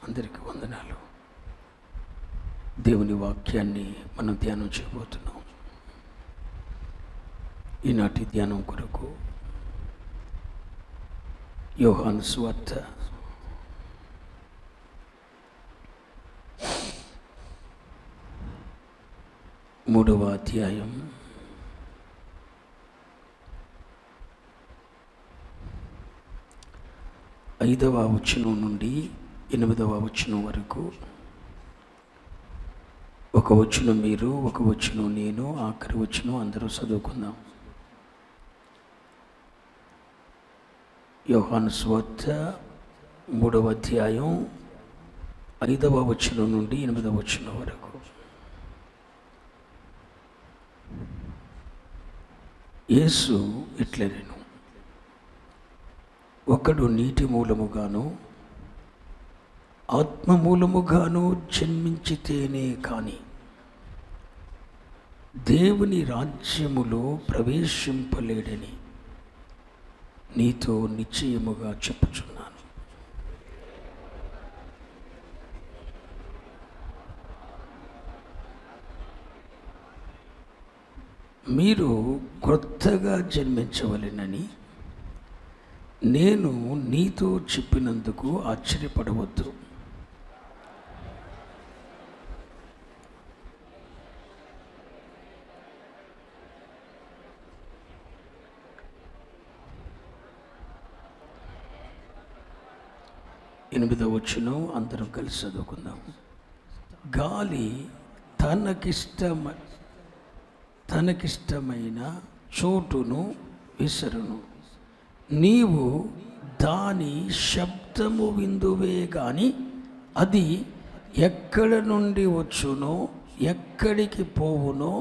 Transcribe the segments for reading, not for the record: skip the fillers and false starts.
అందరికీ వందనాలు. దేవుని వాక్యాన్ని మనం ధ్యానం చేయబోతున్నాం. ఈనాటి ధ్యానం కొరకు యోహాను సువార్త 3వ అధ్యాయం 5వ వచనం నుండి 8వ వచనం వరకు, ఒక వచనం మీరు, ఒక వచనం నేను, ఆఖరి వచనం అందరూ చదువుకుందాం. యోహాను సువార్త 3వ అధ్యాయం 5వ వచనం నుండి 8వ వచనం వరకు. యేసు ఇట్లనెను, ఒకడు నీటి మూలముగాను ఆత్మ మూలముగాను జన్మించితేనే కాని దేవుని రాజ్యములో ప్రవేశింపలేడని నీతో నిశ్చయముగా చెప్పుచున్నాను. మీరు క్రొత్తగా జన్మించవలెనని నేను నీతో చెప్పినందుకు ఆశ్చర్యపడవద్దు. ఎనిమిదవ వచనం అందరం కలిసి చదువుకుందాం. గాలి తనకిష్టమైన చోటును విసరును, నీవు దాని శబ్దము విందువే గాని అది ఎక్కడ నుండి వచ్చునో ఎక్కడికి పోవునో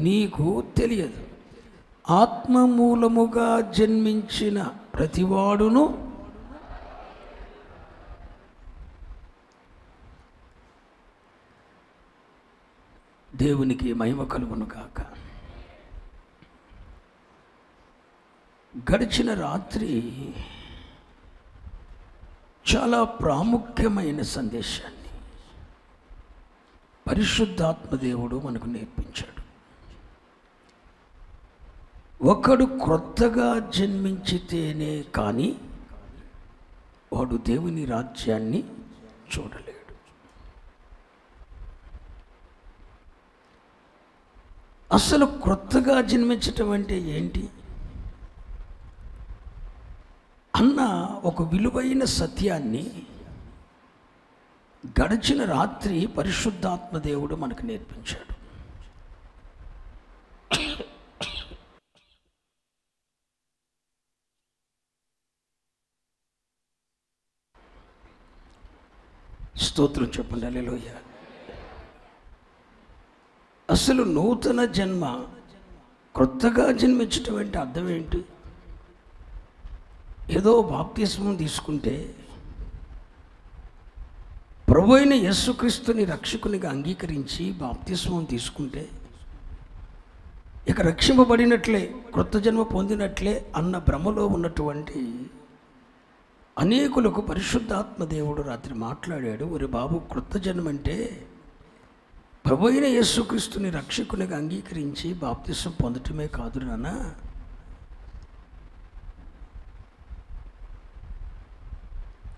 నీకు తెలియదు. ఆత్మ మూలముగా జన్మించిన ప్రతివాడును దేవునికి మహిమ కలుగును గాక. గడిచిన రాత్రి చాలా ప్రాముఖ్యమైన సందేశాన్ని పరిశుద్ధాత్మ దేవుడు మనకు నేర్పించాడు. ఒకడు క్రొత్తగా జన్మించితేనే కానీ వాడు దేవుని రాజ్యాన్ని చూడలేడు. అసలు క్రొత్తగా జన్మించటం అంటే ఏంటి అన్న ఒక విలువైన సత్యాన్ని గడిచిన రాత్రి పరిశుద్ధాత్మ దేవుడు మనకు నేర్పించాడు. స్తోత్రం చెప్పండి, హల్లెలూయా. అసలు నూతన జన్మ, క్రొత్తగా జన్మించటం అంటే అర్థం ఏంటి? ఏదో బాప్తిస్మం తీసుకుంటే, ప్రభు అయిన యేసుక్రీస్తుని రక్షకునిగా అంగీకరించి బాప్తిస్మం తీసుకుంటే ఇక రక్షింపబడినట్లే, క్రొత్త జన్మ పొందినట్లే అన్న భ్రమలో ఉన్నటువంటి అనేకులకు పరిశుద్ధాత్మ దేవుడు రాత్రి మాట్లాడాడు. ఒరే బాబు, క్రొత్త జన్మ అంటే ప్రభు అయిన యేసుక్రీస్తుని రక్షకునిగా అంగీకరించి బాప్తిస్మం పొందటమే కాదు నాన్న,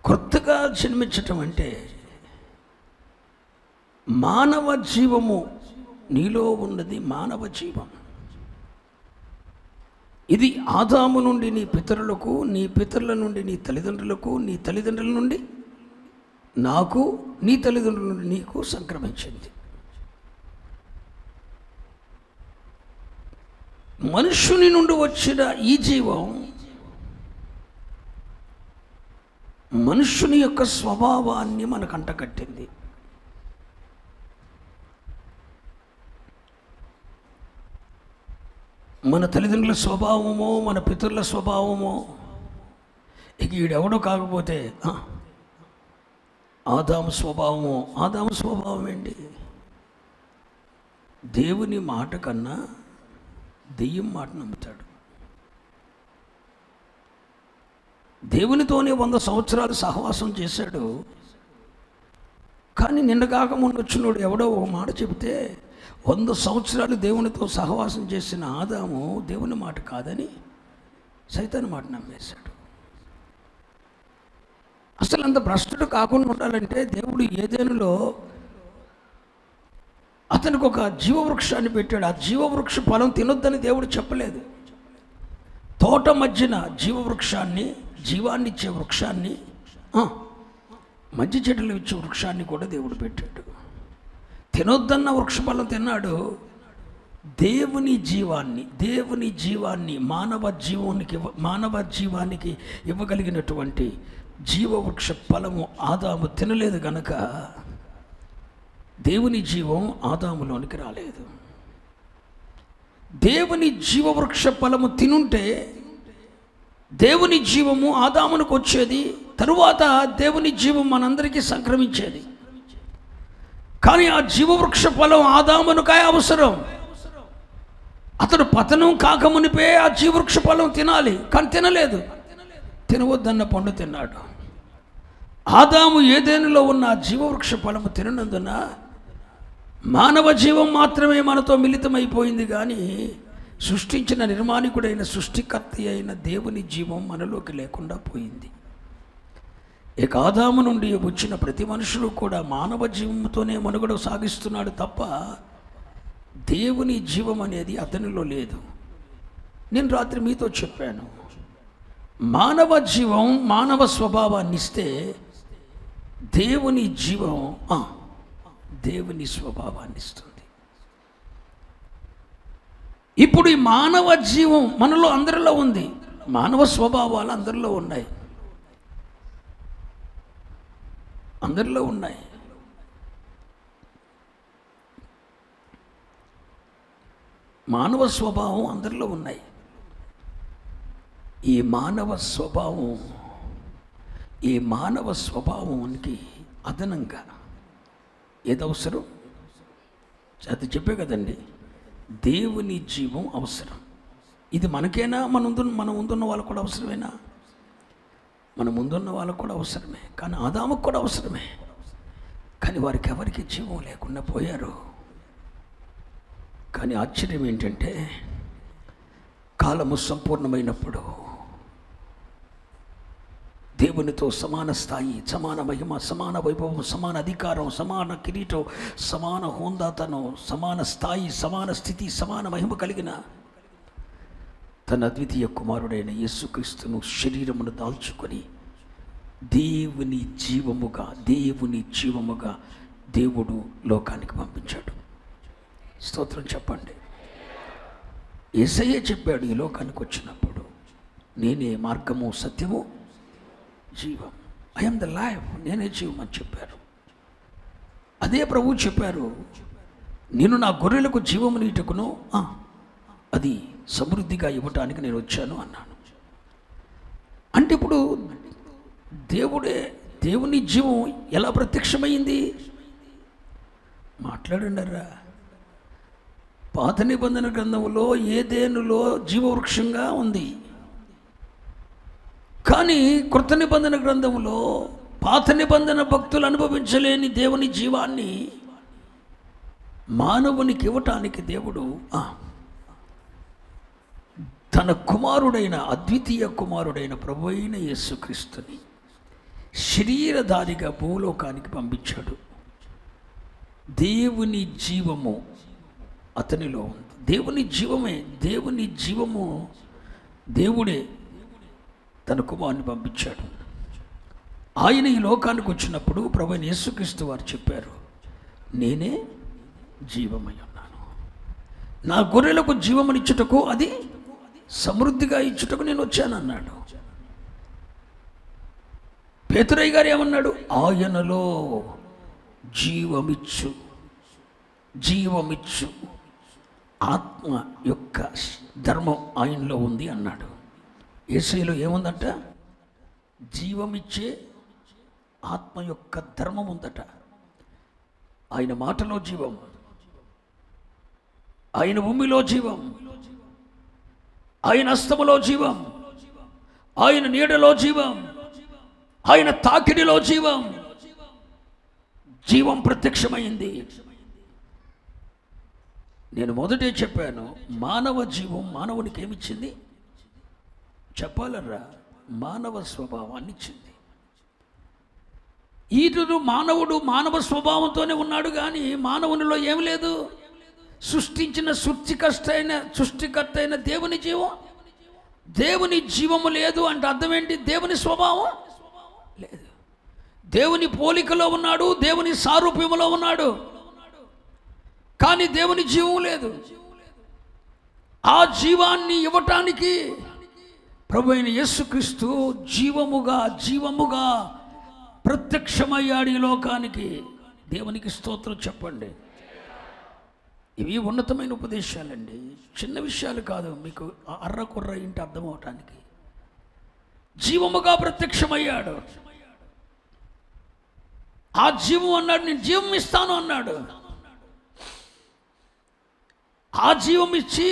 క్రొత్తగా జన్మించటం అంటే మానవ జీవము, నీలో ఉన్నది మానవ జీవం. ఇది ఆదాము నుండి నీ పితరులకు, నీ పితరుల నుండి నీ తల్లిదండ్రులకు, నీ తల్లిదండ్రుల నుండి నాకు, నీ తల్లిదండ్రుల నుండి నీకు సంక్రమించింది. మనుషుని నుండి వచ్చిన ఈ జీవం మనుషుని యొక్క స్వభావాన్ని మనకు అంటకట్టింది. మన తల్లిదండ్రుల స్వభావమో, మన పితరుల స్వభావమో, ఇక ఈడెవడో కాకపోతే ఆదాము స్వభావమో. ఆదాము స్వభావం ఏంటి? దేవుని మాట కన్నా దెయ్యం మాట నమ్ముతాడు. దేవునితోనే 100 సంవత్సరాలు సహవాసం చేశాడు. కానీ నిన్నగాక మొన్న వచ్చినోడు ఎవడో ఒక మాట చెబితే 100 సంవత్సరాలు దేవునితో సహవాసం చేసిన ఆదాము దేవుని మాట కాదని సైతాను మాట నమ్మేశాడు. అసలు అంత భ్రష్టుడు కాకుండా ఉండాలంటే దేవుడు ఏదెనులో అతనికి ఒక జీవవృక్షాన్ని పెట్టాడు. ఆ జీవవృక్ష ఫలం తినొద్దని దేవుడు చెప్పలేదు. తోట మధ్యన జీవవృక్షాన్ని, జీవాన్ని ఇచ్చే వృక్షాన్ని, మంచి చెట్లు ఇచ్చే వృక్షాన్ని కూడా దేవుడు పెట్టాడు. తినొద్దన్న వృక్ష ఫలం తిన్నాడు. దేవుని జీవాన్ని మానవ జీవానికి ఇవ్వగలిగినటువంటి జీవవృక్ష ఫలము ఆదాము తినలేదు గనక దేవుని జీవం ఆదాములోనికి రాలేదు. దేవుని జీవవృక్ష ఫలము తినుంటే దేవుని జీవము ఆదామునికి వచ్చేది, తరువాత దేవుని జీవం మనందరికీ సంక్రమించేది. కానీ ఆ జీవవృక్ష ఫలం ఆదామునికే అవసరం. అతడు పతనం కాకమునిపే ఆ జీవవృక్ష ఫలం తినాలి, కానీ తినలేదు. తినవద్దన్న పండు తిన్నాడు. ఆదాము ఏదేనులో ఉన్న ఆ జీవవృక్ష ఫలము తిననందున మానవ జీవం మాత్రమే మనతో మిళితమైపోయింది, కానీ సృష్టించిన నిర్మాణికుడైన సృష్టికర్త అయిన దేవుని జీవం మనలోకి లేకుండా పోయింది. ఇక ఆదాము నుండి వచ్చిన ప్రతి మనుషులు కూడా మానవ జీవంతోనే మనుగడ సాగిస్తున్నాడు తప్ప దేవుని జీవం అనేది అతనిలో లేదు. నేను రాత్రి మీతో చెప్పాను, మానవ జీవం మానవ స్వభావాన్ని ఇస్తే దేవుని జీవం దేవుని స్వభావాన్ని ఇస్తుంది. ఇప్పుడు ఈ మానవ జీవం మనలో అందరిలో ఉంది. మానవ స్వభావాలు అందరిలో ఉన్నాయి. మానవ స్వభావం అందరిలో ఉన్నాయి. ఈ మానవ స్వభావానికి అదనంగా ఏదవసరం? అది చెప్పే కదండి, దేవుని జీవం అవసరం. ఇది మనకేనా? మన ముందున్న వాళ్ళకు కూడా అవసరమేనా? మన ముందున్న వాళ్ళకు కూడా అవసరమే, కానీ ఆదాముకు కూడా అవసరమే. కానీ వారికి ఎవరికి జీవం లేకుండా పోయారు. కానీ ఆశ్చర్యం ఏంటంటే, కాలము సంపూర్ణమైనప్పుడు దేవునితో సమాన స్థాయి, సమాన మహిమ, సమాన వైభవం, సమాన అధికారం, సమాన కిరీటం, సమాన హోందాతనం, సమాన స్థాయి, సమాన స్థితి, సమాన మహిమ కలిగిన తన అద్వితీయ కుమారుడైన యేసుక్రీస్తును శరీరమును దాల్చుకొని దేవుని జీవముగా దేవుడు లోకానికి పంపించాడు. స్తోత్రం చెప్పండి. యేసయ్యే చెప్పాడు, ఈ లోకానికి వచ్చినప్పుడు నేనే మార్గము, సత్యము, జీవం. ఐ యామ్ ద లైఫ్, నేనే జీవం అని చెప్పారు. అదే ప్రభువు చెప్పారు, నేను నా గొర్రెలకు జీవమునిటకును అది సమృద్ధిగా ఇవ్వటానికి నేను వచ్చాను అన్నాను. అంటే ఇప్పుడు దేవుని జీవం ఎలా ప్రత్యక్షమైంది? మాట్లాడండిరా. పాత నిబంధన గ్రంథంలో ఏదేనులో జీవవృక్షంగా ఉంది, కానీ కృత నిబంధన గ్రంథంలో పాత నిబంధన భక్తులు అనుభవించలేని దేవుని జీవాన్ని మానవునికి ఇవ్వటానికి దేవుడు తన కుమారుడైన, అద్వితీయ కుమారుడైన ప్రభువైన యేసుక్రీస్తుని శరీరధారిగా భూలోకానికి పంపించాడు. దేవుని జీవము అతనిలో ఉంది. దేవుని జీవము దేవుడే తన కుమారుని పంపించాడు. ఆయన ఈ లోకానికి వచ్చినప్పుడు ప్రభువైన యేసుక్రీస్తు వారు చెప్పారు, నేనే జీవమై ఉన్నాను. నా గొర్రెలకు జీవమునిచ్చుటకు, అది సమృద్ధిగా ఇచ్చుటకు నేను వచ్చాను అన్నాడు. పేతురయ్య గారు ఏమన్నాడు? ఆయనలో జీవమిచ్చు ఆత్మ యొక్క ధర్మం ఆయనలో ఉంది అన్నాడు. యేసయ్యలో ఏముందంట? జీవమిచ్చే ఆత్మ యొక్క ధర్మం ఉందట. ఆయన మాటలో జీవం, ఆయన భూమిలో జీవం, ఆయన హస్తములో జీవం, ఆయన నీడలో జీవం, ఆయన తాకిడిలో జీవం. జీవం ప్రత్యక్షమైంది. నేను మొదటే చెప్పాను, మానవ జీవం మానవునికి ఏమిచ్చింది చెప్పాలరా? మానవ స్వభావాన్ని ఇచ్చింది. ఈరోజు మానవుడు మానవ స్వభావంతోనే ఉన్నాడు, కానీ మానవునిలో ఏం లేదు. సృష్టించిన సృష్టికర్త అయిన దేవుని జీవం, దేవుని జీవము లేదు అంటే అర్థం ఏంటి? దేవుని స్వభావం లేదు. దేవుని పోలికలో ఉన్నాడు, దేవుని సారూప్యములో ఉన్నాడు, కానీ దేవుని జీవం లేదు. ఆ జీవాన్ని ఇవ్వటానికి ప్రభు అయిన యేసుక్రీస్తు జీవముగా ప్రత్యక్షమయ్యాడు ఈ లోకానికి. దేవునికి స్తోత్రం చెప్పండి. ఇవి ఉన్నతమైన ఉపదేశాలండి, చిన్న విషయాలు కాదు. మీకు అర్రకుర్ర ఇంటి అర్థం అవటానికి జీవముగా ప్రత్యక్షమయ్యాడు. ఆ జీవం అన్నాడు, నేను జీవం ఇస్తాను అన్నాడు. ఆ జీవం ఇచ్చి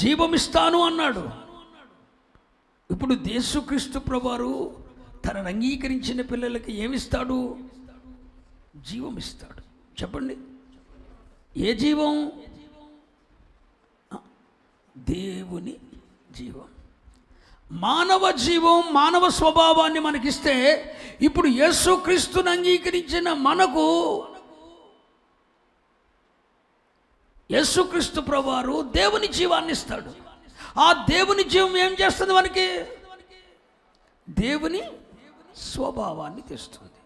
జీవమిస్తాను అన్నాడు. ఇప్పుడు యేసుక్రీస్తు ప్రభువారు తనను అంగీకరించిన పిల్లలకి ఏమిస్తాడు? జీవం ఇస్తాడు. చెప్పండి, ఏ జీవం? దేవుని జీవం. మానవ జీవం, మానవ స్వభావాన్ని మనకిస్తే, ఇప్పుడు యేసుక్రీస్తుని అంగీకరించిన మనకు యేసుక్రీస్తు ప్రభువారు దేవుని జీవాన్ని ఇస్తాడు. ఆ దేవుని జీవం ఏం చేస్తుంది? మనకి దేవుని స్వభావాన్ని తెస్తుంది.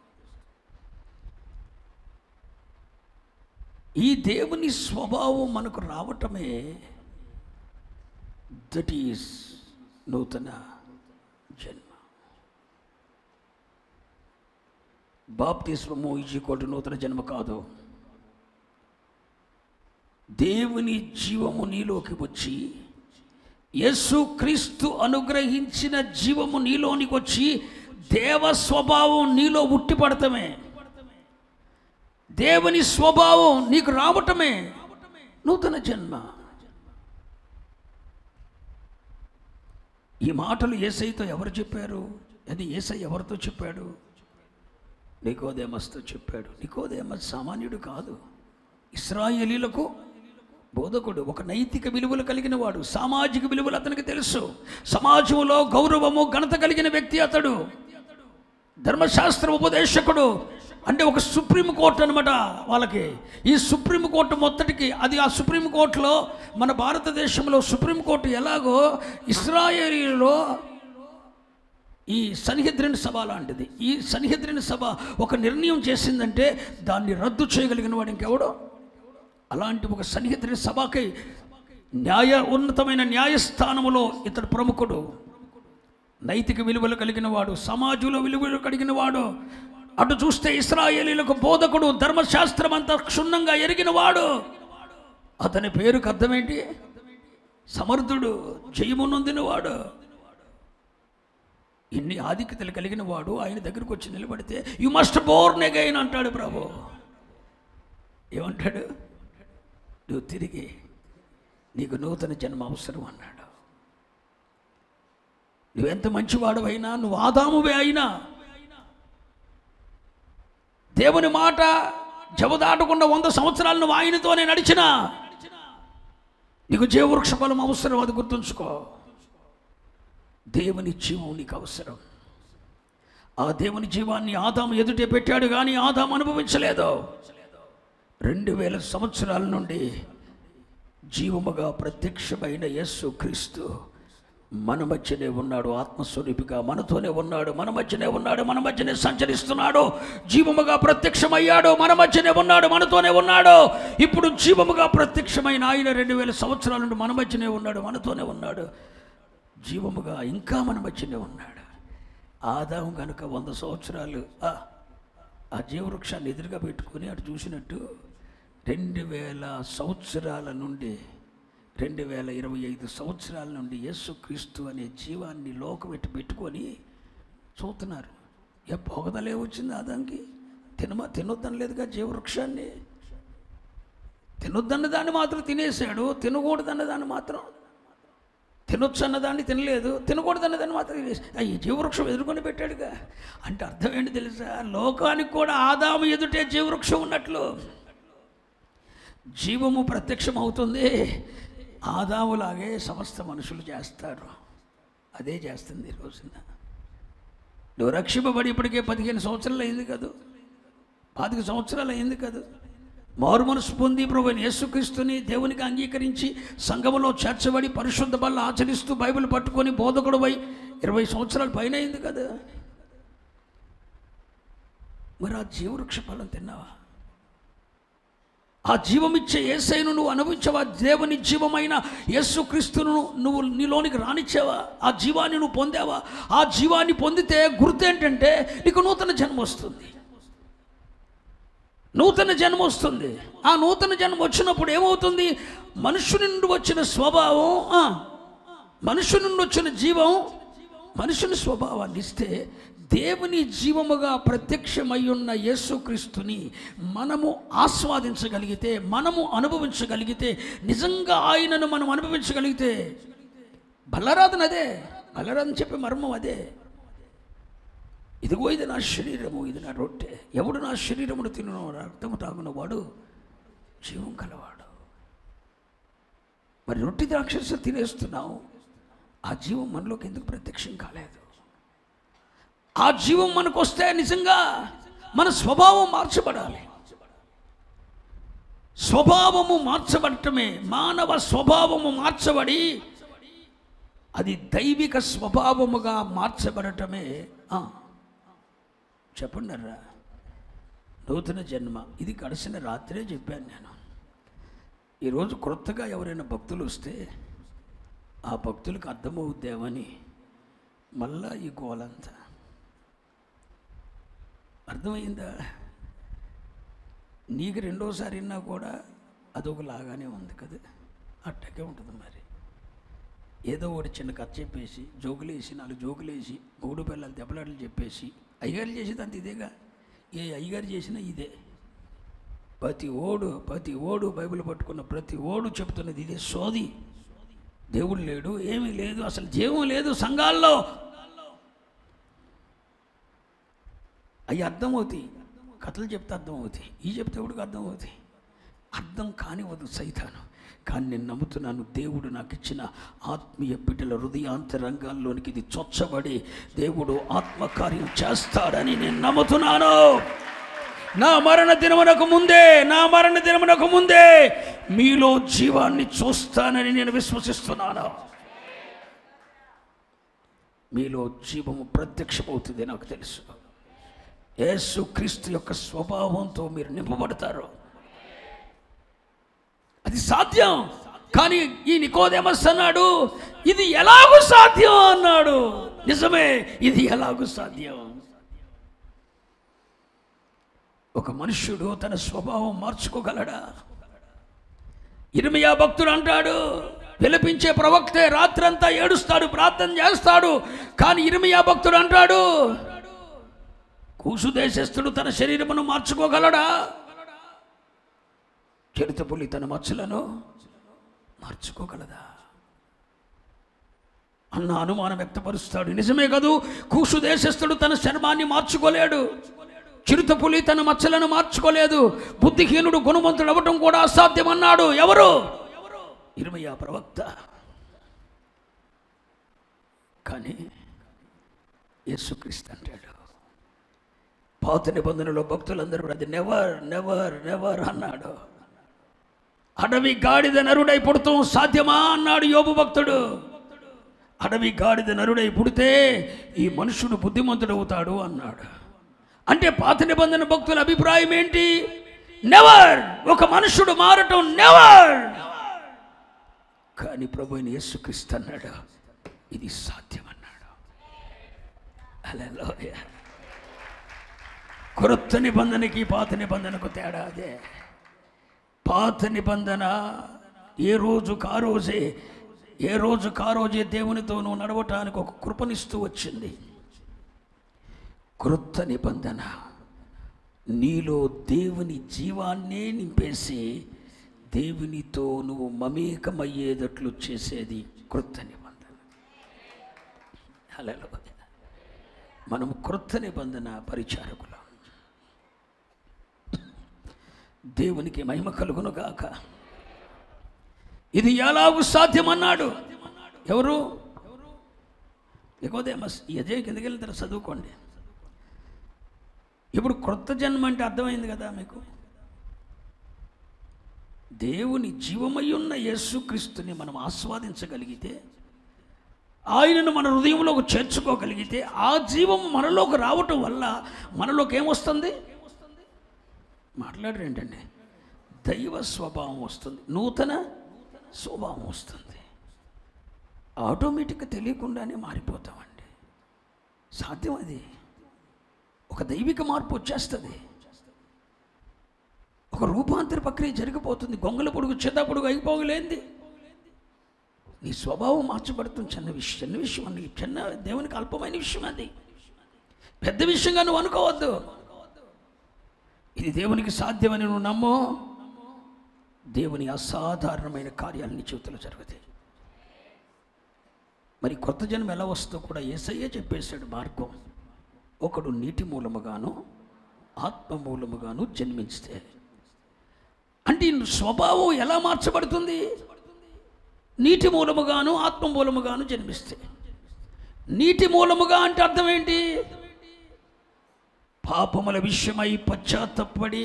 ఈ దేవుని స్వభావం మనకు రావటమే దట్ ఈస్ నూతన జన్మ. బాప్తిస్మము ఈజ్ నూతన జన్మ కాదు. దేవుని జీవము నీలోకి వచ్చి, యేసుక్రీస్తు అనుగ్రహించిన జీవము నీలోనికి వచ్చి దేవ స్వభావం నీలో ఉట్టిపడటమే, దేవుని స్వభావం నీకు రావటమే నూతన జన్మ. ఈ మాటలు యేసయ్యతో ఎవరు చెప్పారు? అది యేసయ్య ఎవరితో చెప్పాడు? నికోదేమస్తో చెప్పాడు. నికోదేమస్ సామాన్యుడు కాదు, ఇశ్రాయేలీలకు బోధకుడు, ఒక నైతిక విలువలు కలిగిన వాడు. సామాజిక విలువలు అతనికి తెలుసు. సమాజంలో గౌరవము ఘనత కలిగిన వ్యక్తి అతడు. ధర్మశాస్త్ర ఉపదేశకుడు, అంటే ఒక సుప్రీంకోర్టు అనమాట వాళ్ళకి. ఈ సుప్రీంకోర్టు మొత్తటికి అది, ఆ సుప్రీంకోర్టులో మన భారతదేశంలో సుప్రీంకోర్టు ఎలాగో ఇశ్రాయేలీలో ఈ సన్హెద్రిన్ సభ లాంటిది. ఈ సన్హెద్రిన్ సభ ఒక నిర్ణయం చేసిందంటే దాన్ని రద్దు చేయగలిగిన వాడు ఇంకెవడో. అలాంటి ఒక సన్హెద్రిన్ సభకి ఉన్నతమైన న్యాయస్థానములో ఇతడు ప్రముఖుడు, నైతిక విలువలు కలిగిన వాడు, సమాజంలో విలువలు కలిగిన వాడు. అటు చూస్తే ఇశ్రాయేలీలకు బోధకుడు, ధర్మశాస్త్రం అంతా క్షుణ్ణంగా ఎరిగిన వాడు. అతని పేరుకు అర్థం ఏంటి? సమర్థుడు, జయము నొందినవాడు. ఇన్ని ఆధిక్యతలు కలిగిన వాడు ఆయన దగ్గరకు వచ్చి నిలబడితే యు మస్ట్ బోర్న్ అగైన్ అంటాడు ప్రభు. ఏమంటాడు? నువ్వు తిరిగి, నీకు నూతన జన్మ అవసరం అన్నాడు. నువ్వెంత మంచివాడవైనా, నువ్వు ఆదామువే అయినా, దేవుని మాట జవదాటకుండా 100 సంవత్సరాలు నువ్వు ఆయనతోనే నడిచినా నీకు జీవవృక్ష ఫలం అవసరం. అది గుర్తుంచుకో. దేవుని జీవం నీకు అవసరం. ఆ దేవుని జీవాన్ని ఆదాము ఎదుటే పెట్టాడు, కానీ ఆదాము అనుభవించలేదు. 2000 సంవత్సరాల నుండి జీవముగా ప్రత్యక్షమైన యేసుక్రీస్తు మన మధ్యనే ఉన్నాడు. ఆత్మస్వరూపిగా మనతోనే ఉన్నాడు, మన మధ్యనే ఉన్నాడు, మన మధ్యనే సంచరిస్తున్నాడు. జీవముగా ప్రత్యక్షమయ్యాడు, మన మధ్యనే ఉన్నాడు, మనతోనే ఉన్నాడు. ఇప్పుడు జీవముగా ప్రత్యక్షమైన ఆయన 2000 సంవత్సరాల నుండి మన మధ్యనే ఉన్నాడు, మనతోనే ఉన్నాడు. జీవముగా ఇంకా మన మధ్యనే ఉన్నాడు. ఆదాము కనుక 100 సంవత్సరాలు ఆ జీవవృక్షాన్ని ఎదురుగా పెట్టుకుని అటు చూసినట్టు 2000 సంవత్సరాల నుండి 2025 సంవత్సరాల నుండి యేసుక్రీస్తు అనే జీవాన్ని లోకం పెట్టుకొని చూస్తున్నారు. ఏ పొగదలే వచ్చింది ఆదాంకి? తినొద్దని లేదుగా జీవవృక్షాన్ని. తినొద్దన్న దాన్ని మాత్రం తినేశాడు, తినకూడదన్న దాన్ని మాత్రం తినొచ్చు అన్నదాన్ని తినలేదు, తినకూడదు అన్నదాన్ని మాత్రం ఈ జీవవృక్షం ఎదుర్కొని పెట్టాడుగా. అంటే అర్థం ఏంటి తెలుసా? లోకానికి కూడా ఆదాము ఎదుటే జీవవృక్షం ఉన్నట్లు జీవము ప్రత్యక్షం అవుతుంది. ఆదాములాగే సమస్త మనుషులు చేస్తారు. అదే చేస్తుంది ఈ రోజున. నువ్వు రక్షింపబడి ఇప్పటికే 15 సంవత్సరాలు అయింది కదా, 25 సంవత్సరాలు అయింది కదా. మారు మనసు పొంది ప్రభువైన యేసుక్రీస్తుని దేవునికి అంగీకరించి సంఘములో చేర్చబడి పరిశుద్ధ బలులు ఆచరిస్తూ బైబిల్ పట్టుకొని బోధకుడువై 20 సంవత్సరాల పైన అయింది కదా. మరి ఆ జీవవృక్ష ఫలం తిన్నావా? ఆ జీవమిచ్చే యేసయ్యను నువ్వు అనుభవించావా? దేవుని జీవమైన యేసుక్రీస్తును నువ్వు నీలోనికి రానిచ్చావా? ఆ జీవాన్ని నువ్వు పొందావా? ఆ జీవాన్ని పొందితే గుర్తు ఏంటంటే నీకు నూతన జన్మ వస్తుంది. నూతన జన్మ వస్తుంది. ఆ నూతన జన్మ వచ్చినప్పుడు ఏమవుతుంది? మనుషుని నుండి వచ్చిన స్వభావం, మనుషుని నుండి వచ్చిన జీవం మనుషుని స్వభావాన్ని ఇస్తే దేవుని జీవముగా ప్రత్యక్షమై ఉన్న యేసుక్రీస్తుని మనము ఆస్వాదించగలిగితే, మనము అనుభవించగలిగితే, నిజంగా ఆయనను మనం అనుభవించగలిగితే, బలరాధన అదే. బలరాధన చెప్పే మర్మం అదే. ఇదిగో ఇది నా శరీరము, ఇది నా రొట్టె, ఎవడు నా శరీరమును తిను రక్తము తాగునవాడు జీవం కలవాడు. మరి రొట్టె ద్రాక్షరసం తినేస్తున్నావు, ఆ జీవం మనలోకి ఎందుకు ప్రత్యక్షం కాలేదు? ఆ జీవం మనకు వస్తే నిజంగా మన స్వభావం మార్చబడాలి. స్వభావము మార్చబడటమే, మానవ స్వభావము మార్చబడి అది దైవిక స్వభావముగా మార్చబడటమే చెప్పండిరా నూతన జన్మ. ఇది గడిచిన రాత్రే చెప్పాను నేను. ఈరోజు క్రొత్తగా ఎవరైనా భక్తులు వస్తే ఆ భక్తులకు అర్థమవుద్దేమని మళ్ళా ఈ గోలంతా. అర్థమైందా? నీకు రెండోసారి విన్నా కూడా అదొకలాగానే ఉంది కదా, అట్టకే ఉంటుంది. మరి ఏదో ఒకటి చిన్న కథ చెప్పేసి, జోకులేసి, 4 జోకులేసి, 3 పిల్లలు దెబ్బలాటలు చెప్పేసి, అయ్యగారు చేసేది అంత ఇదేగా. ఏ అయ్యగారు చేసినా ఇదే. ప్రతి ఓడు బైబిల్ పట్టుకున్న ప్రతి ఓడు చెబుతున్నది ఇదే సోది. దేవుడు లేడు, ఏమీ లేదు, అసలు జీవం లేదు సంఘాల్లో. అవి అర్థమవుతాయి, కథలు చెప్తే అర్థమవుతాయి, ఈ చెప్తే ఎవడికి అర్థమవుతాయి? అర్థం కానివ్వదు సైతాను. కానీ నేను నమ్ముతున్నాను, దేవుడు నాకు ఇచ్చిన ఆత్మీయ బిడ్డల హృదయాంతరంగాల్లోనికి ఇది చొచ్చబడి దేవుడు ఆత్మకార్యం చేస్తాడని నేను నమ్ముతున్నాను. నా మరణ దినమునకు ముందే మీలో జీవాన్ని చూస్తానని నేను విశ్వసిస్తున్నాను. మీలో జీవము ప్రత్యక్షమవుతుంది నాకు తెలుసు. యేసుక్రీస్తు యొక్క స్వభావంతో మీరు నింపబడతారు. అది సాధ్యం. కానీ ఈ నికోదేమస్ అన్నాడు, ఇది ఎలాగూ సాధ్యం అన్నాడు. నిజమే, ఇది ఎలాగూ సాధ్యం. ఒక మనుష్యుడు తన స్వభావం మార్చుకోగలడా? ఇర్మియా భక్తుడు అంటాడు, విలపించే ప్రవక్తే రాత్రంతా ఏడుస్తాడు, ప్రార్థన చేస్తాడు. కానీ ఇర్మియా భక్తుడు అంటాడు, కూసు దేశస్థుడు తన శరీరమును మార్చుకోగలడా? చిరుతపులి తన మచ్చలను మార్చుకోగలదా అన్న అనుమానం వ్యక్తపరుస్తాడు. నిజమే కదూ, కూసు దేశస్థుడు తన చర్మాన్ని మార్చుకోలేడు, చిరుతపులి తన మచ్చలను మార్చుకోలేదు, బుద్ధిహీనుడు గుణవంతుడు అవ్వటం కూడా అసాధ్యమన్నాడు. ఎవరు? ఇర్మియా ప్రవక్త. కానీ యేసుక్రీస్తు అంటాడు, పాత నిబంధనలో భక్తులందరూ అది నెవర్ నెవర్ నెవర్ అన్నాడు. అడవి గాడిద నరుడై పుడతాం సాధ్యమా అన్నాడు యోబు భక్తుడు. అడవి గాడిద నరుడై పుడితే ఈ మనుషుడు బుద్ధిమంతుడు అవుతాడు అన్నాడు. అంటే పాత నిబంధన భక్తుల అభిప్రాయం ఏంటి? నెవర్, ఒక మనుషుడు మారటం నెవర్. కానీ ప్రభువైన యేసుక్రీస్తు అన్నాడు, ఇది సాధ్యం అన్నాడు. హల్లెలూయా. క్రొత్త నిబంధనకి పాత నిబంధనకు తేడా అదే. పాత నిబంధన ఏ రోజు కారోజే దేవునితో నువ్వు నడవటానికి ఒక కృపనిస్తూ వచ్చింది. క్రొత్త నిబంధన నీలో దేవుని జీవాన్నే నింపేసి దేవునితో నువ్వు మమేకమయ్యేటట్లు చేసేది క్రొత్త నిబంధన. హల్లెలూయా. మనం క్రొత్త నిబంధన పరిచారకులం. దేవునికి మహిమ కలుగును గాక. ఇది ఎలాగూ సాధ్యమన్నాడు. ఎవరు? నికోదేమస్. అదే కిందకి వెళ్తారు, చదువుకోండి. ఇప్పుడు క్రొత్త జన్మ అంటే అర్థమైంది కదా మీకు. దేవుని జీవమయ్యున్న యేసుక్రీస్తుని మనం ఆస్వాదించగలిగితే, ఆయనను మన హృదయంలోకి చేర్చుకోగలిగితే, ఆ జీవం మనలోకి రావటం వల్ల మనలోకి ఏమొస్తుంది? మాట్లాడరు ఏంటండి? దైవ స్వభావం వస్తుంది, నూతన స్వభావం వస్తుంది. ఆటోమేటిక్గా తెలియకుండానే మారిపోతామండి. సాధ్యం అది. ఒక దైవిక మార్పు వచ్చేస్తుంది, ఒక రూపాంతర ప్రక్రియ జరిగిపోతుంది. గొంగల పొడుగు చెత్త పొడుగు అయిపోగలేంది. నీ స్వభావం మార్చబడుతుంది. చిన్న విషయం అండి, చిన్న దేవునికి అల్పమైన విషయం. అది పెద్ద విషయంగా నువ్వు అనుకోవద్దు. ఇది దేవునికి సాధ్యమని నువ్వు నమ్మో, దేవుని అసాధారణమైన కార్యాలు నీ జీవితంలో జరుగుతాయి. మరి కొత్త జన్మ ఎలా వస్తుందో కూడా యేసయ్యే చెప్పేశాడు మార్గం. ఒకడు నీటి మూలముగాను ఆత్మ మూలముగాను జన్మించితే, అంటే స్వభావం ఎలా మార్చబడుతుంది? నీటి మూలముగాను ఆత్మ మూలముగాను జన్మిస్తే. నీటి మూలముగా అంటే అర్థం ఏంటి? పాపముల విషయమై పశ్చాత్తాపడి,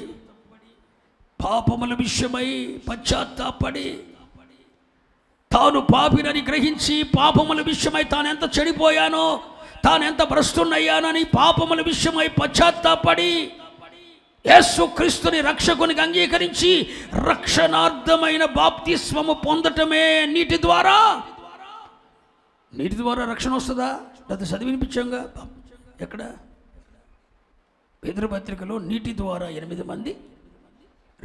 పాపముల విషయమై పశ్చాత్తాపడి, తాను పాపినని గ్రహించి, పాపముల విషయమై తానెంత చెడిపోయానో, తానెంత భ్రష్టున్నయ్యానని పాపముల విషయమై పశ్చాత్తాపడి, యేసుక్రీస్తుని రక్షకునికి అంగీకరించి రక్షణార్థమైన బాప్తిస్మము పొందటమే నీటి ద్వారా. నీటి ద్వారా రక్షణ వస్తుందా? లేదా చదివినిపించాంగా ఎక్కడ? పేతురు పత్రికలో నీటి ద్వారా 8 మంది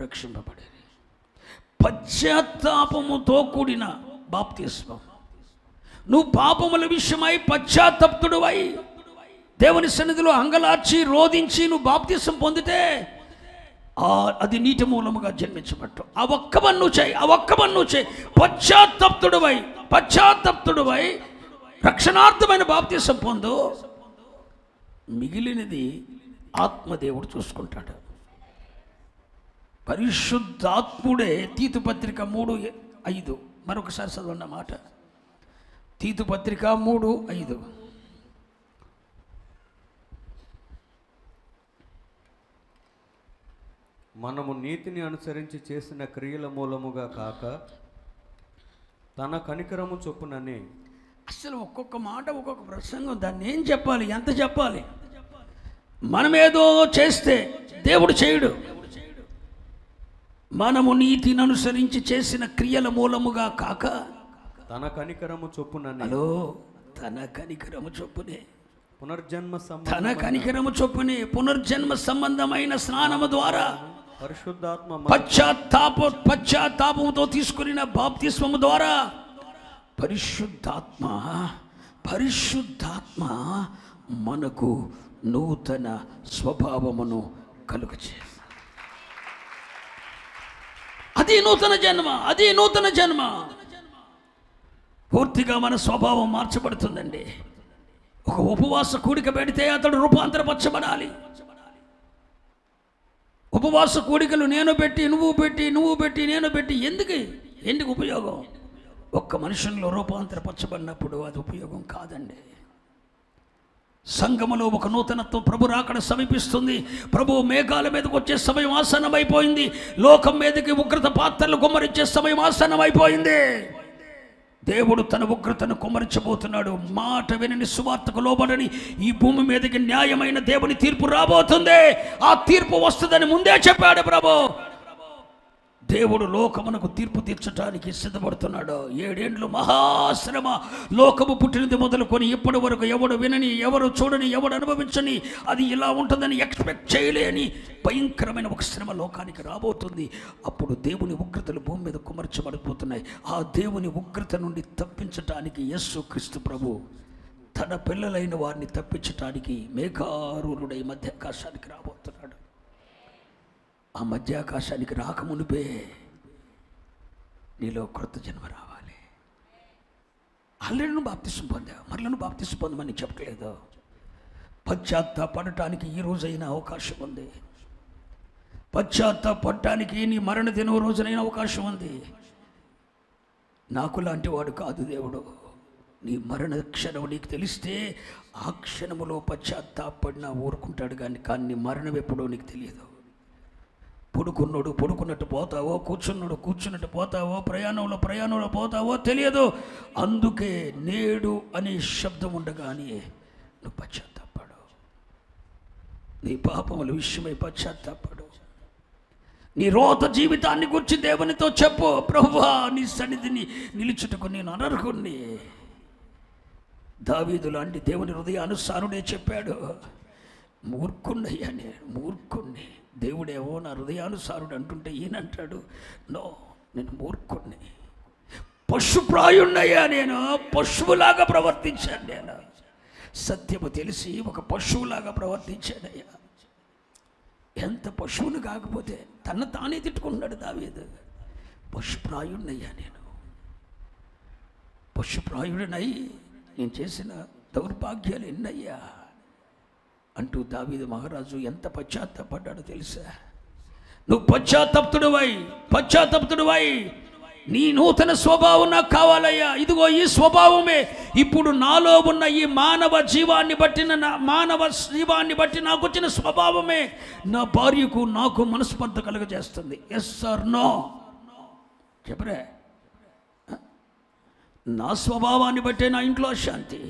రక్షింపబడేది. పశ్చాత్తాపముతో కూడిన బాప్తిస్మం. నువ్వు పాపముల విషయమై పశ్చాత్తప్తుడువై దేవుని సన్నిధిలో అంగలార్చి రోధించి నువ్వు బాప్తిసం పొందితే అది నీటి మూలముగా జన్మించబట్టు. ఆ ఒక్క పన్ను చేయి. పశ్చాత్తప్తుడువై రక్షణార్థమైన బాప్తిసం పొందు. మిగిలినది ఆత్మదేవుడు చూసుకుంటాడు. పరిశుద్ధాత్ముడే. తీతు పత్రిక 3:5 మరొకసారి చదవండి మాట. తీతు పత్రిక 3:5. మనము నీతిని అనుసరించి చేసిన క్రియల మూలముగా కాక తన కనికరము చొప్పుననే. అసలు ఒక్కొక్క మాట ఒక్కొక్క ప్రసంగం. దాన్ని ఏం చెప్పాలి, ఎంత చెప్పాలి? మనమేదో చేస్తే దేవుడు చేయడు. మనము నీతిని అనుసరించి చేసిన క్రియల మూలముగా కాక తన కనికరము చొప్పుననే. హలో, తన కనికరము చొప్పునే తన కనికరము చొప్పునే పునర్జన్మ సంబంధమైన స్నానము ద్వారా పరిశుద్ధాత్మ పశ్చాత్తాపంతో తీసుకున్న బాప్తిస్మము ద్వారా పరిశుద్ధాత్మ మనకు నూతన స్వభావమును కలుగచేస్తుంది. అది నూతన జన్మ. పూర్తిగా మన స్వభావం మార్చబడుతుందండి. ఒక ఉపవాస కూడిక పెడితే అతడు రూపాంతరపరచబడాలి. ఉపవాస కూడికలు నేను పెట్టి నువ్వు పెట్టి నేను పెట్టి ఎందుకు ఉపయోగం? ఒక్క మనుషుల్లో రూపాంతరపరచబడినప్పుడు అది ఉపయోగం కాదండి. సంఘములో ఒక నూతనత్వం. ప్రభు రాకడ సమీపిస్తుంది. ప్రభు మేఘాల మీదకి వచ్చే సమయం ఆసన్నమైపోయింది. లోకం మీదకి ఉగ్రత పాత్రలు గుమ్మరించే సమయం ఆసన్నమైపోయింది. దేవుడు తన ఉగ్రతను కుమ్మరించబోతున్నాడు. మాట వినని సువార్తకు లోబడని ఈ భూమి మీదకి న్యాయమైన దేవుని తీర్పు రాబోతుంది. ఆ తీర్పు వస్తుందని ముందే చెప్పాడు ప్రభు. దేవుడు లోకమునకు తీర్పు తీర్చడానికి సిద్ధపడుతున్నాడు. 7 ఏండ్లు మహాశ్రమ. లోకము పుట్టినది మొదలుకొని ఇప్పటి వరకు ఎవడు వినని, ఎవరు చూడని, ఎవడు అనుభవించని, అది ఇలా ఉంటుందని ఎక్స్పెక్ట్ చేయలేని భయంకరమైన ఒక శ్రమ లోకానికి రాబోతుంది. అప్పుడు దేవుని ఉగ్రతలు భూమి మీద కుమర్చబడిపోతున్నాయి. ఆ దేవుని ఉగ్రత నుండి తప్పించటానికి యేసుక్రీస్తు ప్రభు తన పిల్లలైన వారిని తప్పించటానికి మేఘారూఢుడై మధ్యాకాశానికి రాబోతున్నాడు. ఆ మధ్యాకాశానికి రాకమునిపే నీలో క్రొత్త జన్మ రావాలి. ఆ ఆల్రెడీ నువ్వు బాప్తిసం పొందావు, మరలా నువ్వు బాప్తిసం పొందమని చెప్పట్లేదు. పశ్చాత్తాపడటానికి ఈ రోజైనా అవకాశం ఉంది. పశ్చాత్తాపడటానికి నీ మరణ దినం రోజునైనా అవకాశం ఉంది. నాకు లాంటి వాడు కాదు దేవుడు. నీ మరణ క్షణం నీకు తెలిస్తే ఆ క్షణములో పశ్చాత్తాపడినా ఊరుకుంటాడు కానీ నీ మరణం ఎప్పుడో నీకు తెలియదు. పడుకున్నాడు పడుకున్నట్టు పోతావో, కూర్చున్నాడు కూర్చున్నట్టు పోతావో, ప్రయాణంలో పోతావో తెలియదు. అందుకే నేడు అనే శబ్దం ఉండగానే నువ్వు పశ్చాత్తాపడు. నీ పాపముల విషయమై పశ్చాత్తాపడు. నీ రోత జీవితాన్ని గురించి దేవునితో చెప్పు. ప్రభువా, నీ సన్నిధిని నిలుచుటకు నేను అనర్హుణ్ణి. దావీదు లాంటి దేవుని హృదయానుసారుడే చెప్పాడు, మూర్ఖుణ్ణయ్యా నేను, మూర్ఖుణ్ణి. దేవుడేవో నా హృదయానుసారుడు అంటుంటే ఈయనంటాడు, నో, నేను మూర్ఖుణ్ణి, పశుప్రాయుణ్ణయ్యా నేను, పశువులాగా ప్రవర్తించాను నేను. సత్యము తెలిసి ఒక పశువులాగా ప్రవర్తించాడయ్యా. ఎంత పశువును కాకపోతే తన తానే తిట్టుకుంటున్నాడు దావీదు. పశుప్రాయుణ్ణయ్యా నేను, పశుప్రాయుడినై నేను చేసిన దౌర్భాగ్యాలు ఎన్నయ్యా అంటూ దావీదు మహారాజు ఎంత పశ్చాత్తాపడ్డాడో తెలుసా? నువ్వు పశ్చాత్తప్తుడివై నీ నూతన స్వభావం నాకు కావాలయ్యా. ఇదిగో ఈ స్వభావమే ఇప్పుడు నాలో ఉన్న ఈ మానవ జీవాన్ని బట్టి నాకు వచ్చిన స్వభావమే నా భార్యకు నాకు మనస్పర్ధ కలుగజేస్తుంది. ఎస్ ఆర్ నో చెప్పరే? నా స్వభావాన్ని బట్టే నా ఇంట్లో అశాంతి,